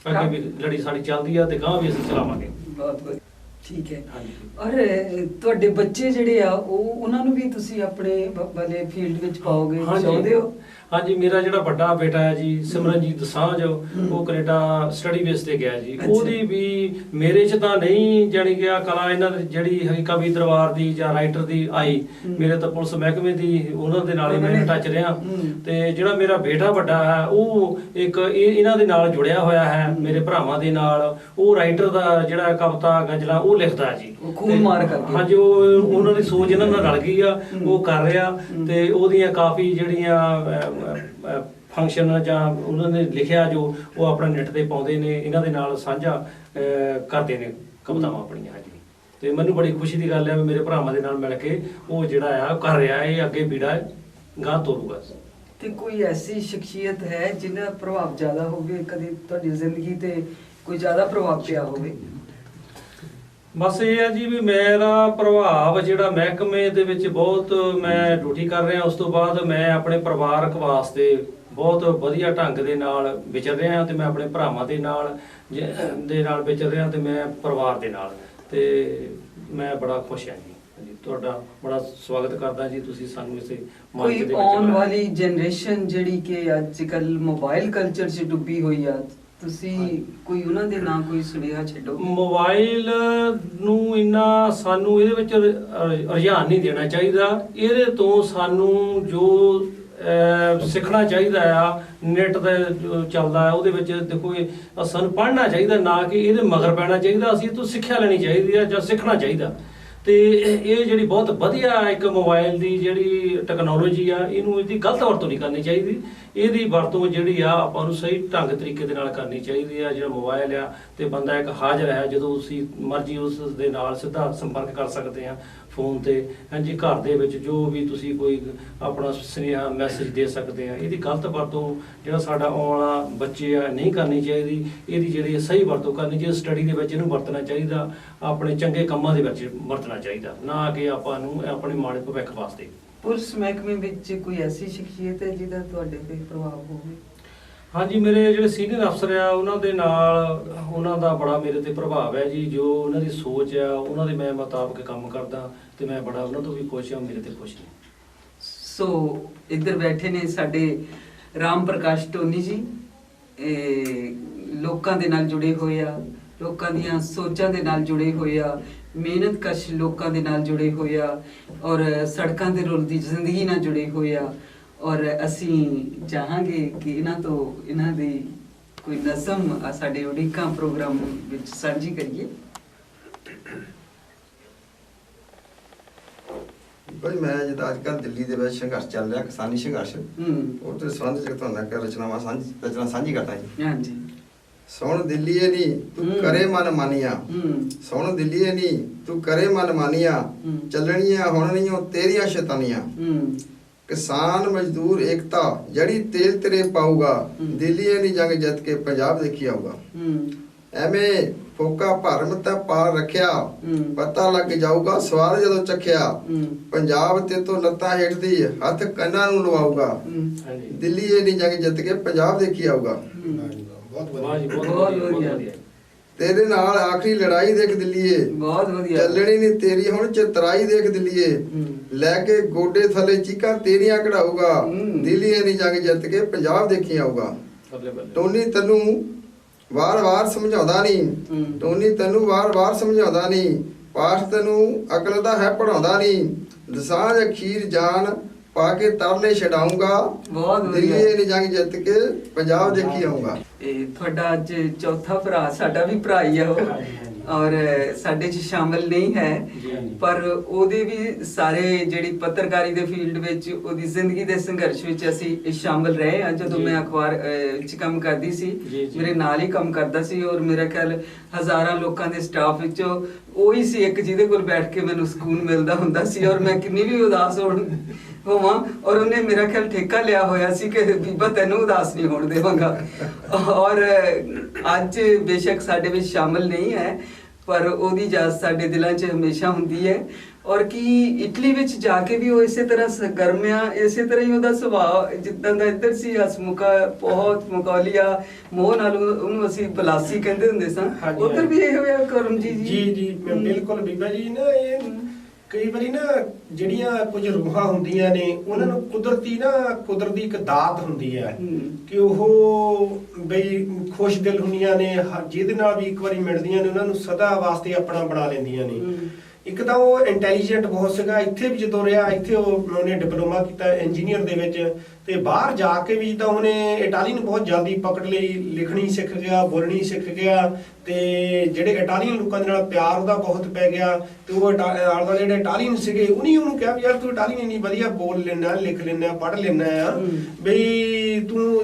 ਅੱਗੇ ਵੀ ਲੜੀ ਸਾਡੀ ਚੱਲਦੀ ਆ ਤੇ ਗਾਂ ਵੀ ਅਸੀਂ ਚਲਾਵਾਂਗੇ। ਬਹੁਤ ਵਧੀਆ, ਠੀਕ ਹੈ। ਹਾਂਜੀ। ਔਰ ਤੁਹਾਡੇ ਬੱਚੇ ਜਿਹੜੇ ਆ ਉਹਨਾਂ ਨੂੰ ਵੀ ਤੁਸੀਂ ਆਪਣੇ ਵਾਲੇ ਫੀਲਡ ਵਿੱਚ ਪਾਓਗੇ, ਚਾਹੁੰਦੇ ਹੋ? ਹਾਂਜੀ ਮੇਰਾ ਜਿਹੜਾ ਵੱਡਾ ਬੇਟਾ ਹੈ ਜੀ ਸਿਮਰਨਜੀਤ ਦਸਾਂਝ, ਉਹ ਕੈਨੇਡਾ ਸਟੱਡੀ ਬੇਸ ਤੇ ਗਿਆ ਜੀ। ਉਹਦੀ ਵੀ ਮੇਰੇ 'ਚ ਤਾਂ ਨਹੀਂ ਜਾਣੀ ਕਿ ਆ ਕਲਾ ਇਹਨਾਂ ਦੀ ਜਿਹੜੀ ਹੈਗੀ ਕਵੀ ਦਰਬਾਰ ਦੀ ਜਾਂ ਰਾਈਟਰ ਦੀ ਆਈ, ਮੇਰੇ ਤਾਂ ਪੁਲਿਸ ਮਹਿਕਮੇ ਦੀ ਉਹਨਾਂ ਦੇ ਨਾਲ ਹੀ ਮੈਂ ਟੱਚ ਰਿਹਾ। ਤੇ ਜਿਹੜਾ ਮੇਰਾ ਬੇਟਾ ਵੱਡਾ ਹੈ ਉਹ ਇੱਕ ਇਹਨਾਂ ਦੇ ਨਾਲ ਜੁੜਿਆ ਹੋਇਆ ਹੈ, ਮੇਰੇ ਭਰਾਵਾਂ ਦੇ ਨਾਲ। ਉਹ ਰਾਈਟਰ ਦਾ ਜਿਹੜਾ ਕਵਿਤਾ ਗਜ਼ਲਾਂ ਉਹ ਲਿਖਦਾ ਜੀ, ਖੂਨ ਮਾਰ ਕਰਕੇ। ਹਾਂਜੀ ਉਹਨਾਂ ਦੀ ਸੋਚ ਇਹਨਾਂ ਨਾਲ ਰਲ ਗਈ ਆ, ਉਹ ਕਰ ਰਿਹਾ ਤੇ ਉਹਦੀਆਂ ਕਾਫੀ ਜਿਹੜੀਆਂ ਫੰਕਸ਼ਨ ਜਾਂ ਉਹਨਾਂ ਨੇ ਲਿਖਿਆ ਜੋ ਉਹ ਆਪਣਾ ਨੈਟ ਤੇ ਪਾਉਂਦੇ ਨੇ, ਇਹਨਾਂ ਦੇ ਨਾਲ ਸਾਂਝਾ ਕਰਦੇ ਨੇ ਕਵਿਤਾਵਾਂ ਆਪਣੀਆਂ ਹਾਂਜੀ। ਤੇ ਮੈਨੂੰ ਬੜੀ ਖੁਸ਼ੀ ਦੀ ਗੱਲ ਹੈ ਵੀ ਮੇਰੇ ਭਰਾਵਾਂ ਦੇ ਨਾਲ ਮਿਲ ਕੇ ਉਹ ਜਿਹੜਾ ਆ ਕਰ ਰਿਹਾ, ਇਹ ਅੱਗੇ ਬੀੜਾ ਗਾਂ ਤੋਰੂਗਾ। ਤੇ ਕੋਈ ਐਸੀ ਸ਼ਖਸੀਅਤ ਹੈ ਜਿਹਦਾ ਪ੍ਰਭਾਵ ਜ਼ਿਆਦਾ ਹੋਵੇ, ਕਦੇ ਤੁਹਾਡੀ ਜ਼ਿੰਦਗੀ ਤੇ ਕੋਈ ਜ਼ਿਆਦਾ ਪ੍ਰਭਾਵ ਪਿਆ ਹੋਵੇ? ਬਸ ਇਹ ਹੈ ਜੀ ਵੀ ਮੇਰਾ ਪ੍ਰਭਾਵ ਜਿਹੜਾ ਮਹਿਕਮੇ ਦੇ ਵਿੱਚ ਬਹੁਤ ਮੈਂ ਡਿਊਟੀ ਕਰ ਰਿਹਾ, ਉਸ ਤੋਂ ਬਾਅਦ ਮੈਂ ਆਪਣੇ ਪਰਿਵਾਰਕ ਵਾਸਤੇ ਬਹੁਤ ਵਧੀਆ ਢੰਗ ਦੇ ਨਾਲ ਵਿਚਰ ਰਿਹਾ ਤੇ ਮੈਂ ਆਪਣੇ ਭਰਾਵਾਂ ਦੇ ਨਾਲ ਵਿਚਰ ਰਿਹਾ ਤੇ ਮੈਂ ਪਰਿਵਾਰ ਦੇ ਨਾਲ, ਤੇ ਮੈਂ ਬੜਾ ਖੁਸ਼ ਹਾਂ ਜੀ। ਤੁਹਾਡਾ ਬੜਾ ਸਵਾਗਤ ਕਰਦਾ ਜੀ, ਤੁਸੀਂ ਸਾਨੂੰ ਇਸੇ ਮੰਚ ਦੇ ਵਿੱਚ ਆਉਣ ਵਾਲੀ ਜਨਰੇਸ਼ਨ ਜਿਹੜੀ ਕਿ ਅੱਜ ਕੱਲ ਮੋਬਾਈਲ ਕਲਚਰ 'ਚ ਡੁੱਬੀ ਹੋਈ ਆ, ਤੁਸੀਂ ਕੋਈ ਉਹਨਾਂ ਦੇ ਨਾਂ ਕੋਈ ਸੁਨੇਹਾ ਛੱਡੋ? ਮੋਬਾਈਲ ਨੂੰ ਇੰਨਾ ਸਾਨੂੰ ਇਹਦੇ ਵਿੱਚ ਰੁਝਾਨ ਨਹੀਂ ਦੇਣਾ ਚਾਹੀਦਾ। ਇਹਦੇ ਤੋਂ ਸਾਨੂੰ ਜੋ ਸਿੱਖਣਾ ਚਾਹੀਦਾ ਆ, ਨੈਟ ਤੇ ਜੋ ਚੱਲਦਾ ਹੈ ਉਹਦੇ ਵਿੱਚ ਦੇਖੋ ਸਾਨੂੰ ਪੜ੍ਹਨਾ ਚਾਹੀਦਾ, ਨਾ ਕਿ ਇਹਦੇ ਮਗਰ ਪੈਣਾ ਚਾਹੀਦਾ। ਅਸੀਂ ਇਹ ਤੋਂ ਸਿੱਖਿਆ ਲੈਣੀ ਚਾਹੀਦੀ ਆ ਜਾਂ ਸਿੱਖਣਾ ਚਾਹੀਦਾ। ਤੇ ਇਹ ਜਿਹੜੀ ਬਹੁਤ ਵਧੀਆ ਇੱਕ ਮੋਬਾਈਲ ਦੀ ਜਿਹੜੀ ਟੈਕਨੋਲੋਜੀ ਆ, ਇਹਦੀ ਗਲਤ ਵਰਤੋਂ ਨਹੀਂ ਕਰਨੀ ਚਾਹੀਦੀ। ਇਹਦੀ ਵਰਤੋਂ ਜਿਹੜੀ ਆ ਆਪਾਂ ਨੂੰ ਸਹੀ ਢੰਗ ਤਰੀਕੇ ਦੇ ਨਾਲ ਕਰਨੀ ਚਾਹੀਦੀ ਆ। ਜਿਹੜਾ ਮੋਬਾਈਲ ਆ ਤੇ ਬੰਦਾ ਇੱਕ ਹਾਜ਼ਰ ਹੈ, ਜਦੋਂ ਤੁਸੀਂ ਮਰਜ਼ੀ ਉਸ ਦੇ ਨਾਲ ਸਿੱਧਾ ਸੰਪਰਕ ਕਰ ਸਕਦੇ ਆ ਫੋਨ ਤੇ ਹਾਂਜੀ। ਘਰ ਦੇ ਵਿੱਚ ਜੋ ਵੀ ਤੁਸੀਂ ਕੋਈ ਆਪਣਾ ਸੁਨੇਹਾ ਮੈਸੇਜ ਦੇ ਸਕਦੇ ਆ। ਇਹਦੀ ਗਲਤ ਵਰਤੋਂ ਜਿਹੜਾ ਸਾਡਾ ਆਉਣ ਵਾਲਾ ਬੱਚੇ ਆ ਨਹੀਂ ਕਰਨੀ ਚਾਹੀਦੀ। ਇਹਦੀ ਜਿਹੜੀ ਸਹੀ ਵਰਤੋਂ ਕਰਨੀ ਚਾਹੀਦੀ। ਸਟੱਡੀ ਦੇ ਵਿੱਚ ਇਹਨੂੰ ਵਰਤਣਾ ਚਾਹੀਦਾ, ਆਪਣੇ ਚੰਗੇ ਕੰਮਾਂ ਦੇ ਵਿੱਚ ਵਰਤਣਾ ਚਾਹੀਦਾ, ਨਾ ਕਿ ਆਪਾਂ ਨੂੰ ਆਪਣੇ ਮਾੜੇ ਭਵਿੱਖ ਵਾਸਤੇ। ਪੁਲਿਸ ਮਹਿਕਮੇ ਵਿੱਚ ਕੋਈ ਐਸੀ ਸ਼ਖਸੀਅਤ ਹੈ ਜਿਹਦਾ ਤੁਹਾਡੇ ਤੇ ਪ੍ਰਭਾਵ ਹੋਵੇ? ਹਾਂਜੀ ਮੇਰੇ ਜਿਹੜੇ ਸੀਨੀਅਰ ਅਫਸਰ ਆ ਉਹਨਾਂ ਦੇ ਨਾਲ ਉਹਨਾਂ ਦਾ ਬੜਾ ਮੇਰੇ ਤੇ ਪ੍ਰਭਾਵ ਹੈ ਜੀ। ਜੋ ਉਹਨਾਂ ਦੀ ਸੋਚ ਆ ਉਹਨਾਂ ਦੇ ਮੈਂ ਮੁਤਾਬਕ ਕੰਮ ਕਰਦਾ ਤੇ ਮੈਂ ਬੜਾ ਉਹਨਾਂ ਤੋਂ ਵੀ ਖੁਸ਼ ਹਾਂ, ਮੇਰੇ ਤੇ ਖੁਸ਼ ਨੇ। ਸੋ ਇੱਧਰ ਬੈਠੇ ਨੇ ਸਾਡੇ ਰਾਮ ਪ੍ਰਕਾਸ਼ ਟੋਨੀ ਜੀ, ਲੋਕਾਂ ਦੇ ਨਾਲ ਜੁੜੇ ਹੋਏ ਆ, ਲੋਕਾਂ ਦੀਆਂ ਸੋਚਾਂ ਦੇ ਨਾਲ ਜੁੜੇ ਹੋਏ ਆ, ਮਿਹਨਤਕਸ਼ ਲੋਕਾਂ ਦੇ ਨਾਲ ਜੁੜੇ ਹੋਏ ਆ ਔਰ ਸੜਕਾਂ ਤੇ ਰੁਲਦੀ ਜ਼ਿੰਦਗੀ ਨਾਲ ਜੁੜੇ ਹੋਏ ਆ। ਔਰ ਅਸੀਂ ਚਾਹਾਂਗੇ ਕਿ ਇਹਨਾਂ ਦੀ ਕੋਈ ਨਜ਼ਮ ਸਾਡੇ ਉਡੀਕਾਂ ਪ੍ਰੋਗਰਾਮ ਵਿੱਚ ਸਾਂਝੀ ਕਰੀਏ। ਭਾਈ ਮੈਂ ਜਿੱਦਾਂ ਅੱਜ ਕੱਲ੍ਹ ਦਿੱਲੀ ਦੇ ਵਿੱਚ ਸੰਘਰਸ਼ ਚੱਲ ਰਿਹਾ, ਕਿਸਾਨੀ ਸੰਘਰਸ਼, ਉਹਦੇ ਸੰਬੰਧ ਚ ਤੁਹਾਨੂੰ ਇੱਕ ਰਚਨਾ ਸਾਂਝੀ ਕਰਦਾ ਜੀ। ਹਾਂਜੀ। ਸੁਣ ਦਿੱਲੀਏ ਨੀ ਤੂੰ ਕਰੇ ਮਨ ਮਾਨੀਆਂ, ਸੁਣ ਦਿੱਲੀਏ ਨੀ ਤੂੰ ਕਰੇ ਮਨ ਮਾਨੀਆਂ, ਚੱਲਣੀਆਂ ਹੁਣ ਨਹੀਂ ਉਹ ਤੇਰੀਆਂ ਸ਼ੈਤਾਨੀਆਂ। ਕਿਸਾਨ ਮਜ਼ਦੂਰ ਏਕਤਾ ਜੜੀ ਤੇਲ ਤੇਰੇ ਪਾਊਗਾ, ਦਿੱਲੀਏ ਨੀ ਜੰਗ ਜਿੱਤ ਕੇ ਪੰਜਾਬ ਦੇਖੀ ਆਊਗਾ। ਐਵੇਂ ਫੋਕਾ ਭਰਮ ਤਾਂ ਪਾਰ ਰੱਖਿਆ, ਪਤਾ ਲੱਗ ਜਾਊਗਾ ਸਵਾਦ ਜਦੋਂ ਚੱਖਿਆ। ਪੰਜਾਬ ਤੇ ਤੋਂ ਲੱਤਾਂ ਹੇਠ ਦੀ ਹੱਥ ਕੰਨਾਂ ਨੂੰ ਲਵਾਊਗਾ, ਦਿੱਲੀਏ ਨੀ ਜੰਗ ਜਿੱਤ ਕੇ ਪੰਜਾਬ ਦੇਖੀ ਆਊਗਾ। ਤੇਰੇ ਨਾਲ ਆਖਰੀ ਲੜਾਈ ਦੇਖ ਦਿੱਲੀਏ, ਬਹੁਤ ਵਧੀਆ। ਚੱਲਣੀ ਨੀ ਤੇਰੀ ਹੁਣ ਚਤਰਾਈ ਦੇਖ ਦਿੱਲੀਏ, ਲੈ ਕੇ ਗੋਡੇ ਥੱਲੇ ਚੀਕਾਂ ਤੇਰੀਆਂ ਕਢਾਊਗਾ, ਦਿੱਲੀਏ ਨੀ ਜੰਗ ਜਿੱਤ ਕੇ ਪੰਜਾਬ ਦੇਖੀ ਆਊਗਾ। ਟੋਨੀ ਤੈਨੂੰ ਵਾਰ-ਵਾਰ ਸਮਝਾਉਂਦਾ ਨਹੀਂ, ਟੋਨੀ ਤੈਨੂੰ ਵਾਰ-ਵਾਰ ਸਮਝਾਉਂਦਾ ਨਹੀਂ, ਪਾਠ ਤੈਨੂੰ ਅਕਲ ਦਾ ਹੈ ਪੜਾਉਂਦਾ ਨਹੀਂ। ਦਸਾਂਝ ਅਖੀਰ ਜਾਨ ਪਾ ਕੇ ਤਰਲੇ ਛਡਾਊਂਗਾ, ਦਿੱਲੀਏ ਨੀ ਜੰਗ ਜਿੱਤ ਕੇ ਪੰਜਾਬ ਦੇਖੀ ਆਊਂਗਾ। ਇਹ ਤੁਹਾਡਾ ਅੱਜ ਚੌਥਾ ਭਰਾ, ਸਾਡਾ ਵੀ ਭਰਾ ਹੀ ਆ ਉਹ। ਔਰ ਸਾਡੇ 'ਚ ਸ਼ਾਮਲ ਨਹੀਂ ਹੈ, ਪਰ ਉਹਦੇ ਵੀ ਸਾਰੇ ਜਿਹੜੀ ਪੱਤਰਕਾਰੀ ਦੇ ਫੀਲਡ ਵਿੱਚ ਉਹਦੀ ਜ਼ਿੰਦਗੀ ਦੇ ਸੰਘਰਸ਼ ਵਿੱਚ ਅਸੀਂ ਸ਼ਾਮਲ ਰਹੇ ਹਾਂ। ਜਦੋਂ ਮੈਂ ਅਖਬਾਰ 'ਚ ਕੰਮ ਕਰਦੀ ਸੀ, ਮੇਰੇ ਨਾਲ ਹੀ ਕੰਮ ਕਰਦਾ ਸੀ, ਔਰ ਮੇਰਾ ਖਿਆਲ ਹਜ਼ਾਰਾਂ ਲੋਕਾਂ ਦੇ ਸਟਾਫ ਵਿੱਚੋਂ ਉਹੀ ਸੀ ਇੱਕ ਜਿਹਦੇ ਕੋਲ ਬੈਠ ਕੇ ਮੈਨੂੰ ਸਕੂਨ ਮਿਲਦਾ ਹੁੰਦਾ ਸੀ, ਔਰ ਮੈਂ ਕਿੰਨੀ ਵੀ ਉਦਾਸ ਹੋਵਾਂ ਔਰ ਉਹਨੇ ਮੇਰਾ ਖਿਆਲ ਠੇਕਾ ਲਿਆ ਹੋਇਆ ਸੀ ਕਿ ਬੀਬਾ ਤੈਨੂੰ ਉਦਾਸ ਨਹੀਂ ਹੋਣ ਦੇਵਾਂਗਾ। ਔਰ ਅੱਜ ਬੇਸ਼ੱਕ ਸਾਡੇ ਵਿੱਚ ਸ਼ਾਮਲ ਨਹੀਂ ਹੈ, ਪਰ ਉਹਦੀ ਯਾਦ ਸਾਡੇ ਦਿਲਾਂ 'ਚ ਹਮੇਸ਼ਾ ਹੁੰਦੀ ਹੈ। ਔਰ ਕੀ ਇਟਲੀ ਵਿੱਚ ਜਾ ਕੇ ਵੀ ਉਹ ਇਸੇ ਤਰ੍ਹਾਂ ਸਰਗਰਮ ਆ, ਇਸੇ ਤਰ੍ਹਾਂ ਹੀ ਉਹਦਾ ਸੁਭਾਅ ਜਿੱਦਾਂ ਦਾ ਇੱਧਰ ਸੀ, ਹਸਮੁਖਾ, ਬਹੁਤ ਮੁਕਾਲੀਆ, ਮੋਹ ਨਾਲ ਉਹਨੂੰ ਅਸੀਂ ਬਲਾਸੀ ਕਹਿੰਦੇ ਹੁੰਦੇ ਸਾਂ, ਉੱਧਰ ਵੀ ਇਹ ਹੋਇਆ ਕਰਮ ਜੀ? ਜੀ ਬਿਲਕੁਲ ਬੀਬਾ ਜੀ। ਨਾ ਇਹ ਕਈ ਵਾਰੀ ਨਾ ਜਿਹੜੀਆਂ ਕੁਝ ਰੂਹਾਂ ਹੁੰਦੀਆਂ ਨੇ ਉਹਨਾਂ ਨੂੰ ਕੁਦਰਤੀ ਇੱਕ ਦਾਤ ਹੁੰਦੀ ਹੈ ਕਿ ਉਹ ਬਈ ਖੁਸ਼ ਦਿਲ ਹੁੰਦੀਆਂ ਨੇ, ਜਿਹਦੇ ਨਾਲ ਵੀ ਇੱਕ ਵਾਰੀ ਮਿਲਦੀਆਂ ਨੇ ਉਹਨਾਂ ਨੂੰ ਸਦਾ ਵਾਸਤੇ ਆਪਣਾ ਬਣਾ ਲੈਂਦੀਆਂ ਨੇ। ਇੱਕ ਤਾਂ ਉਹ ਇੰਟੈਲੀਜੈਂਟ ਬਹੁਤ ਸੀਗਾ, ਇੱਥੇ ਵੀ ਜਦੋਂ ਰਿਹਾ, ਇੱਥੇ ਉਹਨੇ ਡਿਪਲੋਮਾ ਕੀਤਾ ਇੰਜੀਨੀਅਰ ਦੇ ਵਿੱਚ, ਤੇ ਬਾਹਰ ਜਾ ਕੇ ਵੀ ਜਿੱਦਾਂ ਉਹਨੇ ਇਟਾਲੀਅਨ ਬਹੁਤ ਜਲਦੀ ਪਕੜ ਲਈ, ਲਿਖਣੀ ਸਿੱਖ ਗਿਆ, ਬੋਲਣੀ ਸਿੱਖ ਗਿਆ, ਤੇ ਜਿਹੜੇ ਇਟਾਲੀਅਨ ਲੋਕਾਂ ਦੇ ਨਾਲ ਪਿਆਰ ਉਹਦਾ ਬਹੁਤ ਪੈ ਗਿਆ। ਤੇ ਉਹ ਜਿਹੜੇ ਇਟਾਲੀਅਨ ਸੀਗੇ ਉਹਨੂੰ ਕਿਹਾ ਵੀ ਯਾਰ ਤੂੰ ਇਟਾਲੀਅਨ ਇੰਨੀ ਵਧੀਆ ਬੋਲ ਲੈਣਾ, ਲਿਖ ਲੈਣਾ, ਪੜ੍ਹ ਲੈਣਾ ਆ, ਬਈ ਤੂੰ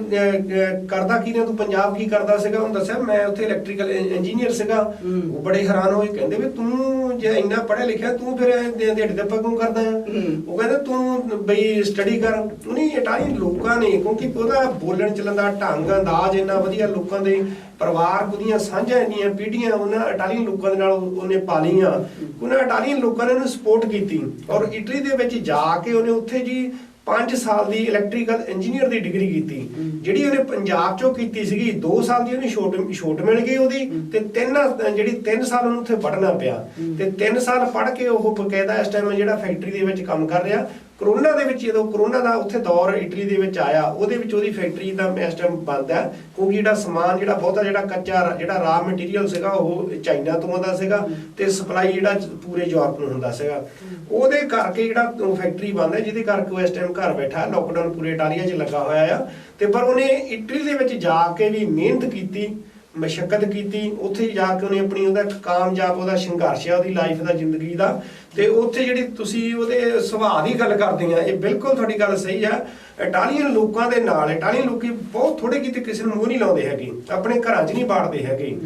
ਕਰਦਾ ਕੀ ਨੇ, ਤੂੰ ਪੰਜਾਬ ਕੀ ਕਰਦਾ ਸੀਗਾ? ਉਹਨੂੰ ਦੱਸਿਆ ਮੈਂ ਉੱਥੇ ਇਲੈਕਟ੍ਰੀਕਲ ਇੰਜੀਨੀਅਰ ਸੀਗਾ। ਉਹ ਬੜੇ ਹੈਰਾਨ ਹੋਏ, ਕਹਿੰਦੇ ਵੀ ਤੂੰ ਜੇ ਇੰਨਾ ਪੜ੍ਹਿਆ ਲਿਖਿਆ ਤੂੰ ਫਿਰ ਦਿਹਾੜੀ ਦੱਪਾ ਕਿਉਂ ਕਰਦਾ ਆ? ਉਹ ਕਹਿੰਦਾ ਤੂੰ ਬਈ ਸਟੱਡੀ ਕਰ। ਉਹਨੇ ਇਟਾਲੀਅਨ ਲੋਕਾਂ ਨੇ, ਕਿਉਂਕਿ ਉਹਦਾ ਬੋਲਣ ਚੱਲਣ ਦਾ ਢੰਗ, ਅੰਦਾਜ਼ ਇੰਨਾ ਵਧੀਆ, ਲੋਕਾਂ ਦੇ ਪਰਿਵਾਰ ਉਹਦੀਆਂ ਸਾਂਝਾਂ ਇੰਨੀਆਂ ਪੀੜ੍ਹੀਆਂ ਉਹਨਾਂ ਇਟਾਲੀਅਨ ਲੋਕਾਂ ਦੇ ਨਾਲ ਉਹਨੇ ਪਾਲੀਆਂ, ਉਹਨਾਂ ਇਟਾਲੀਅਨ ਲੋਕਾਂ ਨੇ ਉਹਨੂੰ ਸਪੋਰਟ ਕੀਤੀ। ਔਰ ਇਟਲੀ ਦੇ ਵਿੱਚ ਜਾ ਕੇ ਉਹਨੇ ਉੱਥੇ ਜੀ 5 ਸਾਲ ਦੀ ਇਲੈਕਟ੍ਰੀਕਲ ਇੰਜੀਨੀਅਰ ਦੀ ਡਿਗਰੀ ਕੀਤੀ, ਜਿਹੜੀ ਉਹਨੇ ਪੰਜਾਬ ਚੋਂ ਕੀਤੀ ਸੀਗੀ। 2 ਸਾਲ ਦੀ ਉਹਨੂੰ ਛੋਟ ਮਿਲ ਗਈ ਉਹਦੀ, ਤੇ 3 ਸਾਲ ਉਹਨੂੰ ਉੱਥੇ ਪੜ੍ਹਨਾ ਪਿਆ, ਤੇ 3 ਸਾਲ ਪੜ੍ਹ ਕੇ ਉਹ ਬਕਾਇਦਾ ਇਸ ਟਾਈਮ ਜਿਹੜਾ ਫੈਕਟਰੀ ਦੇ ਵਿੱਚ ਕੰਮ ਕਰ ਰਿਹਾ। ਕਰੋਨਾ ਦੇ ਵਿੱਚ ਜਦੋਂ ਕਰੋਨਾ ਦਾ ਉੱਥੇ ਦੌਰ ਇਟਲੀ ਦੇ ਵਿੱਚ ਆਇਆ, ਉਹਦੇ ਵਿੱਚ ਉਹਦੀ ਫੈਕਟਰੀ ਦਾ ਇਸ ਟਾਈਮ ਬੰਦ ਹੈ, ਕਿਉਂਕਿ ਜਿਹੜਾ ਸਮਾਨ ਜਿਹੜਾ ਬਹੁਤਾ ਜਿਹੜਾ ਕੱਚਾ ਜਿਹੜਾ ਰਾ ਮਟੀਰੀਅਲ ਸੀਗਾ ਉਹ ਚਾਈਨਾ ਤੋਂ ਆਉਂਦਾ ਸੀਗਾ, ਤੇ ਸਪਲਾਈ ਜਿਹੜਾ ਪੂਰੇ ਯੂਰਪ ਨੂੰ ਹੁੰਦਾ ਸੀਗਾ। ਉਹਦੇ ਕਰਕੇ ਜਿਹੜਾ ਫੈਕਟਰੀ ਬੰਦ ਹੈ, ਜਿਹਦੇ ਕਰਕੇ ਉਹ ਇਸ ਟਾਈਮ ਘਰ ਬੈਠਾ, ਲੋਕਡਾਊਨ ਪੂਰੇ ਇਟਾਲੀਆ 'ਚ ਲੱਗਾ ਹੋਇਆ ਆ। ਤੇ ਪਰ ਉਹਨੇ ਇਟਲੀ ਦੇ ਵਿੱਚ ਜਾ ਕੇ ਵੀ ਮਿਹਨਤ ਕੀਤੀ, ਮਸ਼ੱਕਤ ਕੀਤੀ, ਉੱਥੇ ਜਾ ਕੇ ਉਹਨੇ ਆਪਣੀ ਉਹਦਾ ਕਾਮਯਾਬ ਉਹਦਾ ਸੰਘਰਸ਼ ਆ ਉਹਦੀ ਲਾਈਫ ਦਾ, ਜ਼ਿੰਦਗੀ ਦਾ। ਤੇ ਉੱਥੇ ਜਿਹੜੀ ਤੁਸੀਂ ਉਹਦੇ ਸੁਭਾਅ ਦੀ ਗੱਲ ਕਰਦੇ ਆ, ਇਹ ਬਿਲਕੁਲ ਤੁਹਾਡੀ ਗੱਲ ਸਹੀ ਆ। ਇਟਾਲੀਅਨ ਲੋਕਾਂ ਦੇ ਨਾਲ, ਇਟਾਲੀਅਨ ਲੋਕੀ ਬਹੁਤ ਥੋੜੇ ਕਿਤੇ ਕਿਸੇ ਨੂੰ ਮੂੰਹ ਨਹੀਂ ਲਾਉਂਦੇ ਹੈਗੇ, ਆਪਣੇ ਘਰਾਂ 'ਚ ਨਹੀਂ ਬਾੜਦੇ ਹੈਗੇ,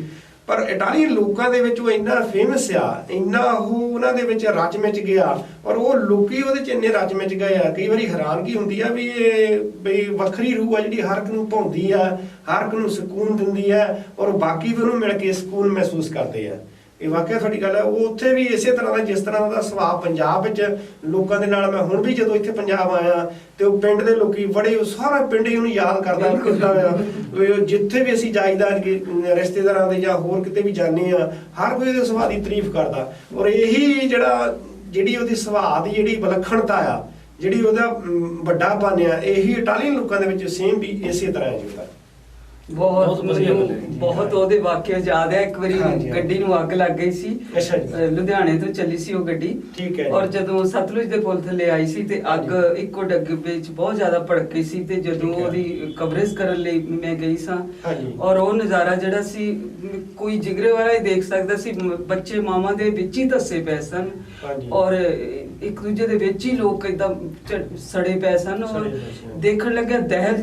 ਪਰ ਇਟਾਲੀਅਨ ਲੋਕਾਂ ਦੇ ਵਿੱਚ ਉਹ ਇੰਨਾ ਫੇਮਸ ਆ, ਇੰਨਾ ਉਹ ਉਹਨਾਂ ਦੇ ਵਿੱਚ ਰਚ ਮਿਚ ਗਿਆ, ਔਰ ਉਹ ਲੋਕੀ ਉਹਦੇ 'ਚ ਇੰਨੇ ਰਚ ਮਿਚ ਗਏ ਆ। ਕਈ ਵਾਰੀ ਹੈਰਾਨਗੀ ਹੁੰਦੀ ਆ ਵੀ ਇਹ ਬਈ ਵੱਖਰੀ ਰੂਹ ਆ ਜਿਹੜੀ ਹਰ ਇੱਕ ਨੂੰ ਭਾਉਂਦੀ ਆ, ਹਰ ਇੱਕ ਨੂੰ ਸਕੂਨ ਦਿੰਦੀ ਆ, ਔਰ ਬਾਕੀ ਵੀ ਉਹਨੂੰ ਮਿਲ ਕੇ ਸਕੂਨ ਮਹਿਸੂਸ ਕਰਦੇ ਆ। ਇਹ ਵਾਕਿਆ ਤੁਹਾਡੀ ਗੱਲ ਹੈ। ਉਹ ਉੱਥੇ ਵੀ ਇਸੇ ਤਰ੍ਹਾਂ ਦਾ, ਜਿਸ ਤਰ੍ਹਾਂ ਦਾ ਸੁਭਾਅ ਪੰਜਾਬ ਵਿੱਚ ਲੋਕਾਂ ਦੇ ਨਾਲ, ਮੈਂ ਹੁਣ ਵੀ ਜਦੋਂ ਇੱਥੇ ਪੰਜਾਬ ਆਇਆ ਤੇ ਉਹ ਪਿੰਡ ਦੇ ਲੋਕੀ ਬੜੇ, ਉਹ ਸਾਰਾ ਪਿੰਡ ਹੀ ਉਹਨੂੰ ਯਾਦ ਕਰਦਾ ਕਿੱਦਾਂ ਆ। ਜਿੱਥੇ ਵੀ ਅਸੀਂ ਜਾਈਦਾ ਰਿਸ਼ਤੇਦਾਰਾਂ ਦੇ ਜਾਂ ਹੋਰ ਕਿਤੇ ਵੀ ਜਾਂਦੇ ਆ, ਹਰ ਕੋਈ ਉਹਦੇ ਸੁਭਾਅ ਦੀ ਤਾਰੀਫ ਕਰਦਾ। ਔਰ ਇਹੀ ਜਿਹੜੀ ਉਹਦੀ ਸੁਭਾਅ ਦੀ ਜਿਹੜੀ ਵਿਲੱਖਣਤਾ ਆ, ਜਿਹੜੀ ਉਹਦਾ ਵੱਡਾ ਬਣ ਆ, ਇਹੀ ਇਟਾਲੀਅਨ ਲੋਕਾਂ ਦੇ ਵਿੱਚ ਸੇਮ ਵੀ ਇਸੇ ਤਰ੍ਹਾਂ ਹੈ ਜੀ ਉਹਦਾ। ਬਹੁਤ ਉਹਦੇ ਵਾਕਿਆ ਯਾਦ ਹੈ। ਇੱਕ ਵਾਰੀ ਗੱਡੀ ਨੂੰ ਅੱਗ ਲੱਗ ਗਈ ਸੀ, ਲੁਧਿਆਣੇ ਤੋਂ ਚੱਲੀ ਸੀ ਉਹ ਗੱਡੀ, ਔਰ ਜਦੋਂ ਸਤਲੁਜ ਦੇ ਪੁਲ ਥੱਲੇ ਆਈ ਸੀ ਤੇ ਅੱਗ ਇੱਕੋ ਡੱਗੇ ਵਿੱਚ ਬਹੁਤ ਜ਼ਿਆਦਾ ਭੜਕ ਗਈ ਸੀ। ਤੇ ਜਦੋਂ ਉਹਦੀ ਕਵਰੇਜ ਕਰਨ ਲਈ ਮੈਂ ਗਈ ਸਾਂ, ਔਰ ਉਹ ਨਜ਼ਾਰਾ ਜਿਹੜਾ ਸੀ ਕੋਈ ਜਿਗਰੇ ਵਾਲਾ ਹੀ ਦੇਖ ਸਕਦਾ ਸੀ। ਬੱਚੇ ਮਾਵਾਂ ਦੇ ਵਿੱਚ ਹੀ ਧੱਸੇ ਪਏ ਸਨ, ਔਰ ਇੱਕ ਦੂਜੇ ਦੇ ਵਿੱਚ ਹੀ ਲੋਕ ਏਦਾਂ ਸੜੇ ਪਏ ਸਨ, ਔਰ ਦੇਖਣ ਲੱਗਿਆ ਦਹਿਲ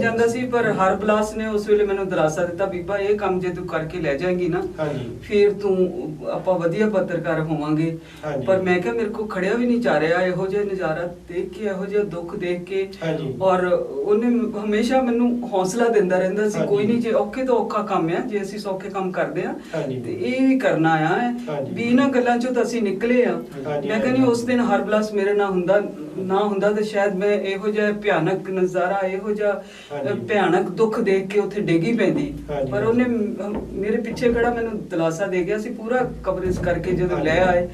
ਜਾਂਦਾ ਸੀ। ਪਰ ਹਰ ਬਲਾਸ ਨੇ ਉਸ ਵੇਲੇ ਮੈਨੂੰ ਦਿਲਾਸਾ ਦਿੱਤਾ, ਬੀਬਾ ਇਹ ਕੰਮ ਜੇ ਤੂੰ ਕਰਕੇ ਲੈ ਜਾਏਂਗੀ ਨਾ, ਫਿਰ ਤੂੰ ਆਪਾਂ ਵਧੀਆ ਪੱਤਰਕਾਰ ਹੋਵਾਂਗੇ। ਪਰ ਮੈਂ ਕਿਹਾ ਮੇਰੇ ਕੋਲ ਖੜਿਆ ਵੀ ਨਹੀਂ ਜਾ ਰਿਹਾ ਇਹੋ ਜਿਹਾ ਨਜ਼ਾਰਾ ਦੇਖ ਕੇ, ਇਹੋ ਜਿਹਾ ਦੁੱਖ ਦੇਖ ਕੇ। ਔਰ ਉਹਨੇ ਹਮੇਸ਼ਾ ਮੈਨੂੰ ਹੌਸਲਾ ਦਿੰਦਾ ਰਹਿੰਦਾ ਸੀ, ਕੋਈ ਨਹੀਂ, ਜੇ ਔਖੇ ਤੋਂ ਔਖਾ ਕੰਮ ਆ, ਜੇ ਅਸੀਂ ਸੌਖੇ ਕੰਮ ਕਰਦੇ ਆ ਤੇ ਇਹ ਵੀ ਕਰਨਾ ਆ ਵੀ ਇਹਨਾਂ ਗੱਲਾਂ ਚੋਂ ਤਾਂ ਅਸੀਂ ਨਿਕਲੇ ਆ। ਮੈਂ ਕਹਿੰਦੀ ਉਸ ਦਿਨ ਹਰ ਬਲਾਸ ਮੇਰੇ ਨਾਲ ਹੁੰਦਾ ਤੇ ਸ਼ਾਇਦ ਮੈਂ ਇਹੋ ਜਿਹਾ ਭਿਆਨਕ ਨਜ਼ਾਰਾ, ਇਹੋ ਜਿਹਾ ਭਿਆਨਕ ਦੁੱਖ ਦੇਖ ਕੇ ਉੱਥੇ ਡਿੱਗੀ ਪੈਂਦੀ। ਪਰ ਉਹਨੇ ਮੇਰੇ ਪਿੱਛੇ ਖੜਾ ਮੈਨੂੰ ਦਿਲਾਸਾ ਦੇ ਗਿਆ ਸੀ। ਪੂਰਾ ਕਵਰੇਜ ਕਰਕੇ ਜਦੋਂ ਲੈ ਆਏ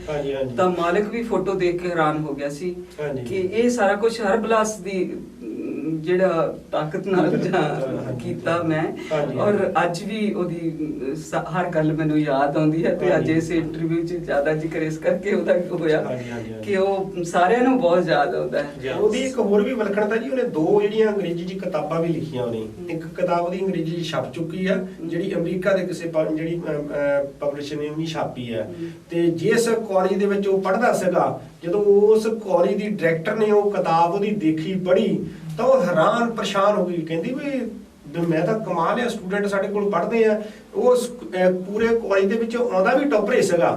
ਤਾਂ ਮਾਲਕ ਵੀ ਫੋਟੋ ਦੇਖ ਕੇ ਹੈਰਾਨ ਹੋ ਗਿਆ ਸੀ ਕਿ ਇਹ ਸਾਰਾ ਕੁਝ ਹਰ ਬਲਾਸ ਦੀ ਜਿਹੜਾ ਤਾਕਤ ਨਾਲ ਕੀਤਾ ਮੈਂ ਹਾਂਜੀ। ਔਰ ਅੱਜ ਵੀ ਉਹਦੀ ਹਰ ਗੱਲ ਮੈਨੂੰ ਯਾਦ ਆਉਂਦੀ ਹੈ ਤੇ ਅੱਜ ਇਸ ਇੰਟਰਵਿਊ 'ਚ ਜ਼ਿਆਦਾ ਜ਼ਿਕਰ ਇਸ ਕਰਕੇ ਉਹਦਾ ਹੋਇਆ ਹਾਂਜੀ। ਕਿ ਉਹ ਸਾਰਿਆਂ ਨੂੰ ਬਹੁਤ ਯਾਦ ਆਉਂਦਾ ਹੈ। ਉਹਦੀ ਇੱਕ ਹੋਰ ਵੀ ਵਿਲੱਖਣਤਾ ਜੀ, ਉਹਨੇ 2 ਜਿਹੜੀਆਂ ਅੰਗਰੇਜ਼ੀ 'ਚ ਕਿਤਾਬਾਂ ਵੀ ਲਿਖੀਆਂ ਉਹਨੇ। ਇੱਕ ਕਿਤਾਬ ਉਹਦੀ ਅੰਗਰੇਜ਼ੀ 'ਚ ਛਪ ਚੁੱਕੀ ਆ, ਜਿਹੜੀ ਅਮਰੀਕਾ ਦੇ ਕਿਸੇ ਜਿਹੜੀ ਪਬਲਿਸ਼ਰ ਨੇ ਉਹਨੇ ਛਾਪੀ ਆ। ਤੇ ਜਿਸ ਕਾਲਜ ਦੇ ਵਿੱਚ ਉਹ ਪੜ੍ਹਦਾ ਸੀਗਾ, ਜਦੋਂ ਉਸ ਕਾਲਜ ਦੀ ਡਾਇਰੈਕਟਰ ਨੇ ਉਹ ਕਿਤਾਬ ਉਹਦੀ ਦੇਖੀ ਪੜ੍ਹੀ ਤਾਂ ਉਹ ਹੈਰਾਨ ਪਰੇਸ਼ਾਨ ਹੋ ਗਈ। ਕਹਿੰਦੀ ਵੀ ਮੈਂ ਤਾਂ ਕਮਾਲ ਆ, ਸਟੂਡੈਂਟ ਸਾਡੇ ਕੋਲ ਪੜ੍ਹਦੇ ਆ। ਉਹ ਪੂਰੇ ਕਾਲਜ ਦੇ ਵਿੱਚ ਆਉਂਦਾ ਵੀ ਟੌਪਰ ਹੀ ਸੀਗਾ,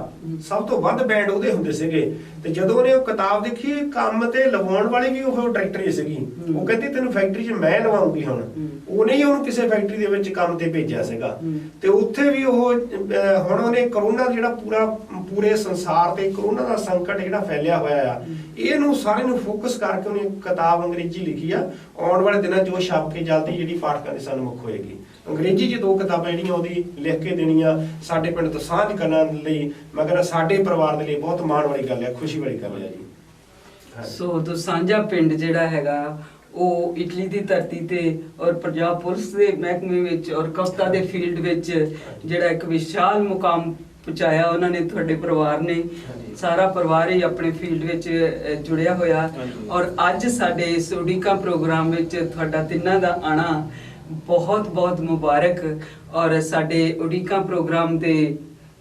ਸਭ ਤੋਂ ਵੱਧ ਬੈਂਡ ਉਹਦੇ ਹੁੰਦੇ ਸੀਗੇ। ਤੇ ਜਦੋਂ ਉਹਨੇ ਉਹ ਕਿਤਾਬ ਦੇਖੀ, ਕੰਮ ਤੇ ਲਵਾਉਣ ਵਾਲੀ ਵੀ ਉਹ ਡਾਇਰੈਕਟਰ ਹੀ ਸੀਗੀ। ਉਹ ਕਹਿੰਦੀ ਤੈਨੂੰ ਫੈਕਟਰੀ 'ਚ ਮੈਂ ਲਵਾਉਂਗੀ ਹੁਣ। ਉਹਨੇ ਹੀ ਉਹਨੂੰ ਕਿਸੇ ਫੈਕਟਰੀ ਦੇ ਵਿੱਚ ਕੰਮ ਤੇ ਭੇਜਿਆ ਸੀਗਾ। ਤੇ ਉੱਥੇ ਵੀ ਉਹ ਹੁਣ ਉਹਨੇ ਕਰੋਨਾ ਜਿਹੜਾ ਪੂਰੇ ਸੰਸਾਰ ਤੇ ਕਰੋਨਾ ਦਾ ਸੰਕਟ ਜਿਹੜਾ ਫੈਲਿਆ ਹੋਇਆ ਆ, ਇਹਨੂੰ ਸਾਰੇ ਨੂੰ ਫੋਕਸ ਕਰਕੇ ਉਹਨੇ ਕਿਤਾਬ ਅੰਗਰੇਜ਼ੀ ਲਿਖੀ ਆ। ਆਉਣ ਵਾਲੇ ਦਿਨਾਂ 'ਚ ਉਹ ਛਪ ਕੇ ਜਲਦੀ ਜਿਹੜੀ ਪਾਠਕਾਂ ਦੇ ਸਾਨੂੰ ਮੁੱਖ ਹੋਏਗੀ। ਅੰਗਰੇਜ਼ੀ 'ਚ 2 ਕਿਤਾਬਾਂ ਜਿਹੜੀਆਂ ਉਹਦੀ ਲਿਖ ਕੇ ਦੇਣੀਆਂ ਸਾਡੇ ਪਿੰਡ ਤੋਂ ਸਾਂਝ ਕਰਨ ਲਈ, ਮੈਂ ਕਹਿੰਦਾ ਸਾਡੇ ਪਰਿਵਾਰ ਦੇ ਲਈ ਬਹੁਤ ਮਾਣ ਵਾਲੀ ਗੱਲ ਹੈ, ਖੁਸ਼ੀ ਵਾਲੀ ਗੱਲ ਹੈ ਜੀ। ਸੋ ਦੋਸਾਂਝਾ ਪਿੰਡ ਜਿਹੜਾ ਹੈਗਾ ਉਹ ਇਟਲੀ ਦੀ ਧਰਤੀ ਤੇ ਔਰ ਪੰਜਾਬ ਪੁਲਿਸ ਦੇ ਮਹਿਕਮੇ ਵਿੱਚ ਔਰ ਕਵਿਤਾ ਦੇ ਫੀਲਡ ਵਿੱਚ ਜਿਹੜਾ ਇੱਕ ਵਿਸ਼ਾਲ ਮੁਕਾਮ ਪਹੁੰਚਾਇਆ ਉਹਨਾਂ ਨੇ, ਤੁਹਾਡੇ ਪਰਿਵਾਰ ਨੇ। ਸਾਰਾ ਪਰਿਵਾਰ ਹੀ ਆਪਣੇ ਫੀਲਡ ਵਿੱਚ ਜੁੜਿਆ ਹੋਇਆ। ਔਰ ਅੱਜ ਸਾਡੇ ਇਸ ਉਡੀਕਾਂ ਪ੍ਰੋਗਰਾਮ ਵਿੱਚ ਤੁਹਾਡਾ ਤਿੰਨਾਂ ਦਾ ਆਣਾ ਬਹੁਤ ਬਹੁਤ ਮੁਬਾਰਕ। ਔਰ ਸਾਡੇ ਉਡੀਕਾਂ ਪ੍ਰੋਗਰਾਮ ਦੇ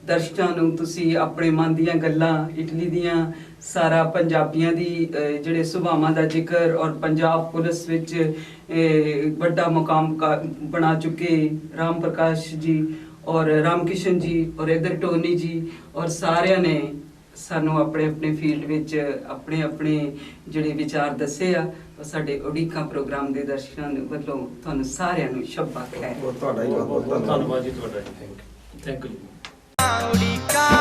ਦਰਸ਼ਕਾਂ ਨੂੰ ਤੁਸੀਂ ਆਪਣੇ ਮਨ ਦੀਆਂ ਗੱਲਾਂ, ਇਟਲੀ ਦੀਆਂ ਸਾਰਾ ਪੰਜਾਬੀਆਂ ਦੀ ਜਿਹੜੇ ਸੁਭਾਵਾਂ ਦਾ ਜ਼ਿਕਰ ਔਰ ਪੰਜਾਬ ਪੁਲਿਸ ਵਿੱਚ ਵੱਡਾ ਮੁਕਾਮ ਬਣਾ ਚੁੱਕੇ ਰਾਮ ਪ੍ਰਕਾਸ਼ ਜੀ ਔਰ ਰਾਮ ਕਿਸ਼ਨ ਜੀ ਔਰ ਇਧਰ ਟੋਨੀ ਜੀ ਔਰ ਸਾਰਿਆਂ ਨੇ ਸਾਨੂੰ ਆਪਣੇ ਆਪਣੇ ਫੀਲਡ ਵਿੱਚ ਆਪਣੇ ਆਪਣੇ ਜਿਹੜੇ ਵਿਚਾਰ ਦੱਸੇ ਆ। ਸਾਡੇ ਉਡੀਕਾਂ ਪ੍ਰੋਗਰਾਮ ਦੇ ਦਰਸ਼ਕਾਂ ਵੱਲੋਂ ਤੁਹਾਨੂੰ ਸਾਰਿਆਂ ਨੂੰ ਸ਼ੱਬਾ ਖੈਰ। ਤੁਹਾਡਾ ਹੀ ਬਹੁਤ ਧੰਨਵਾਦ ਜੀ ਤੁਹਾਡਾ। Thank you. ਉਡੀਕਾਂ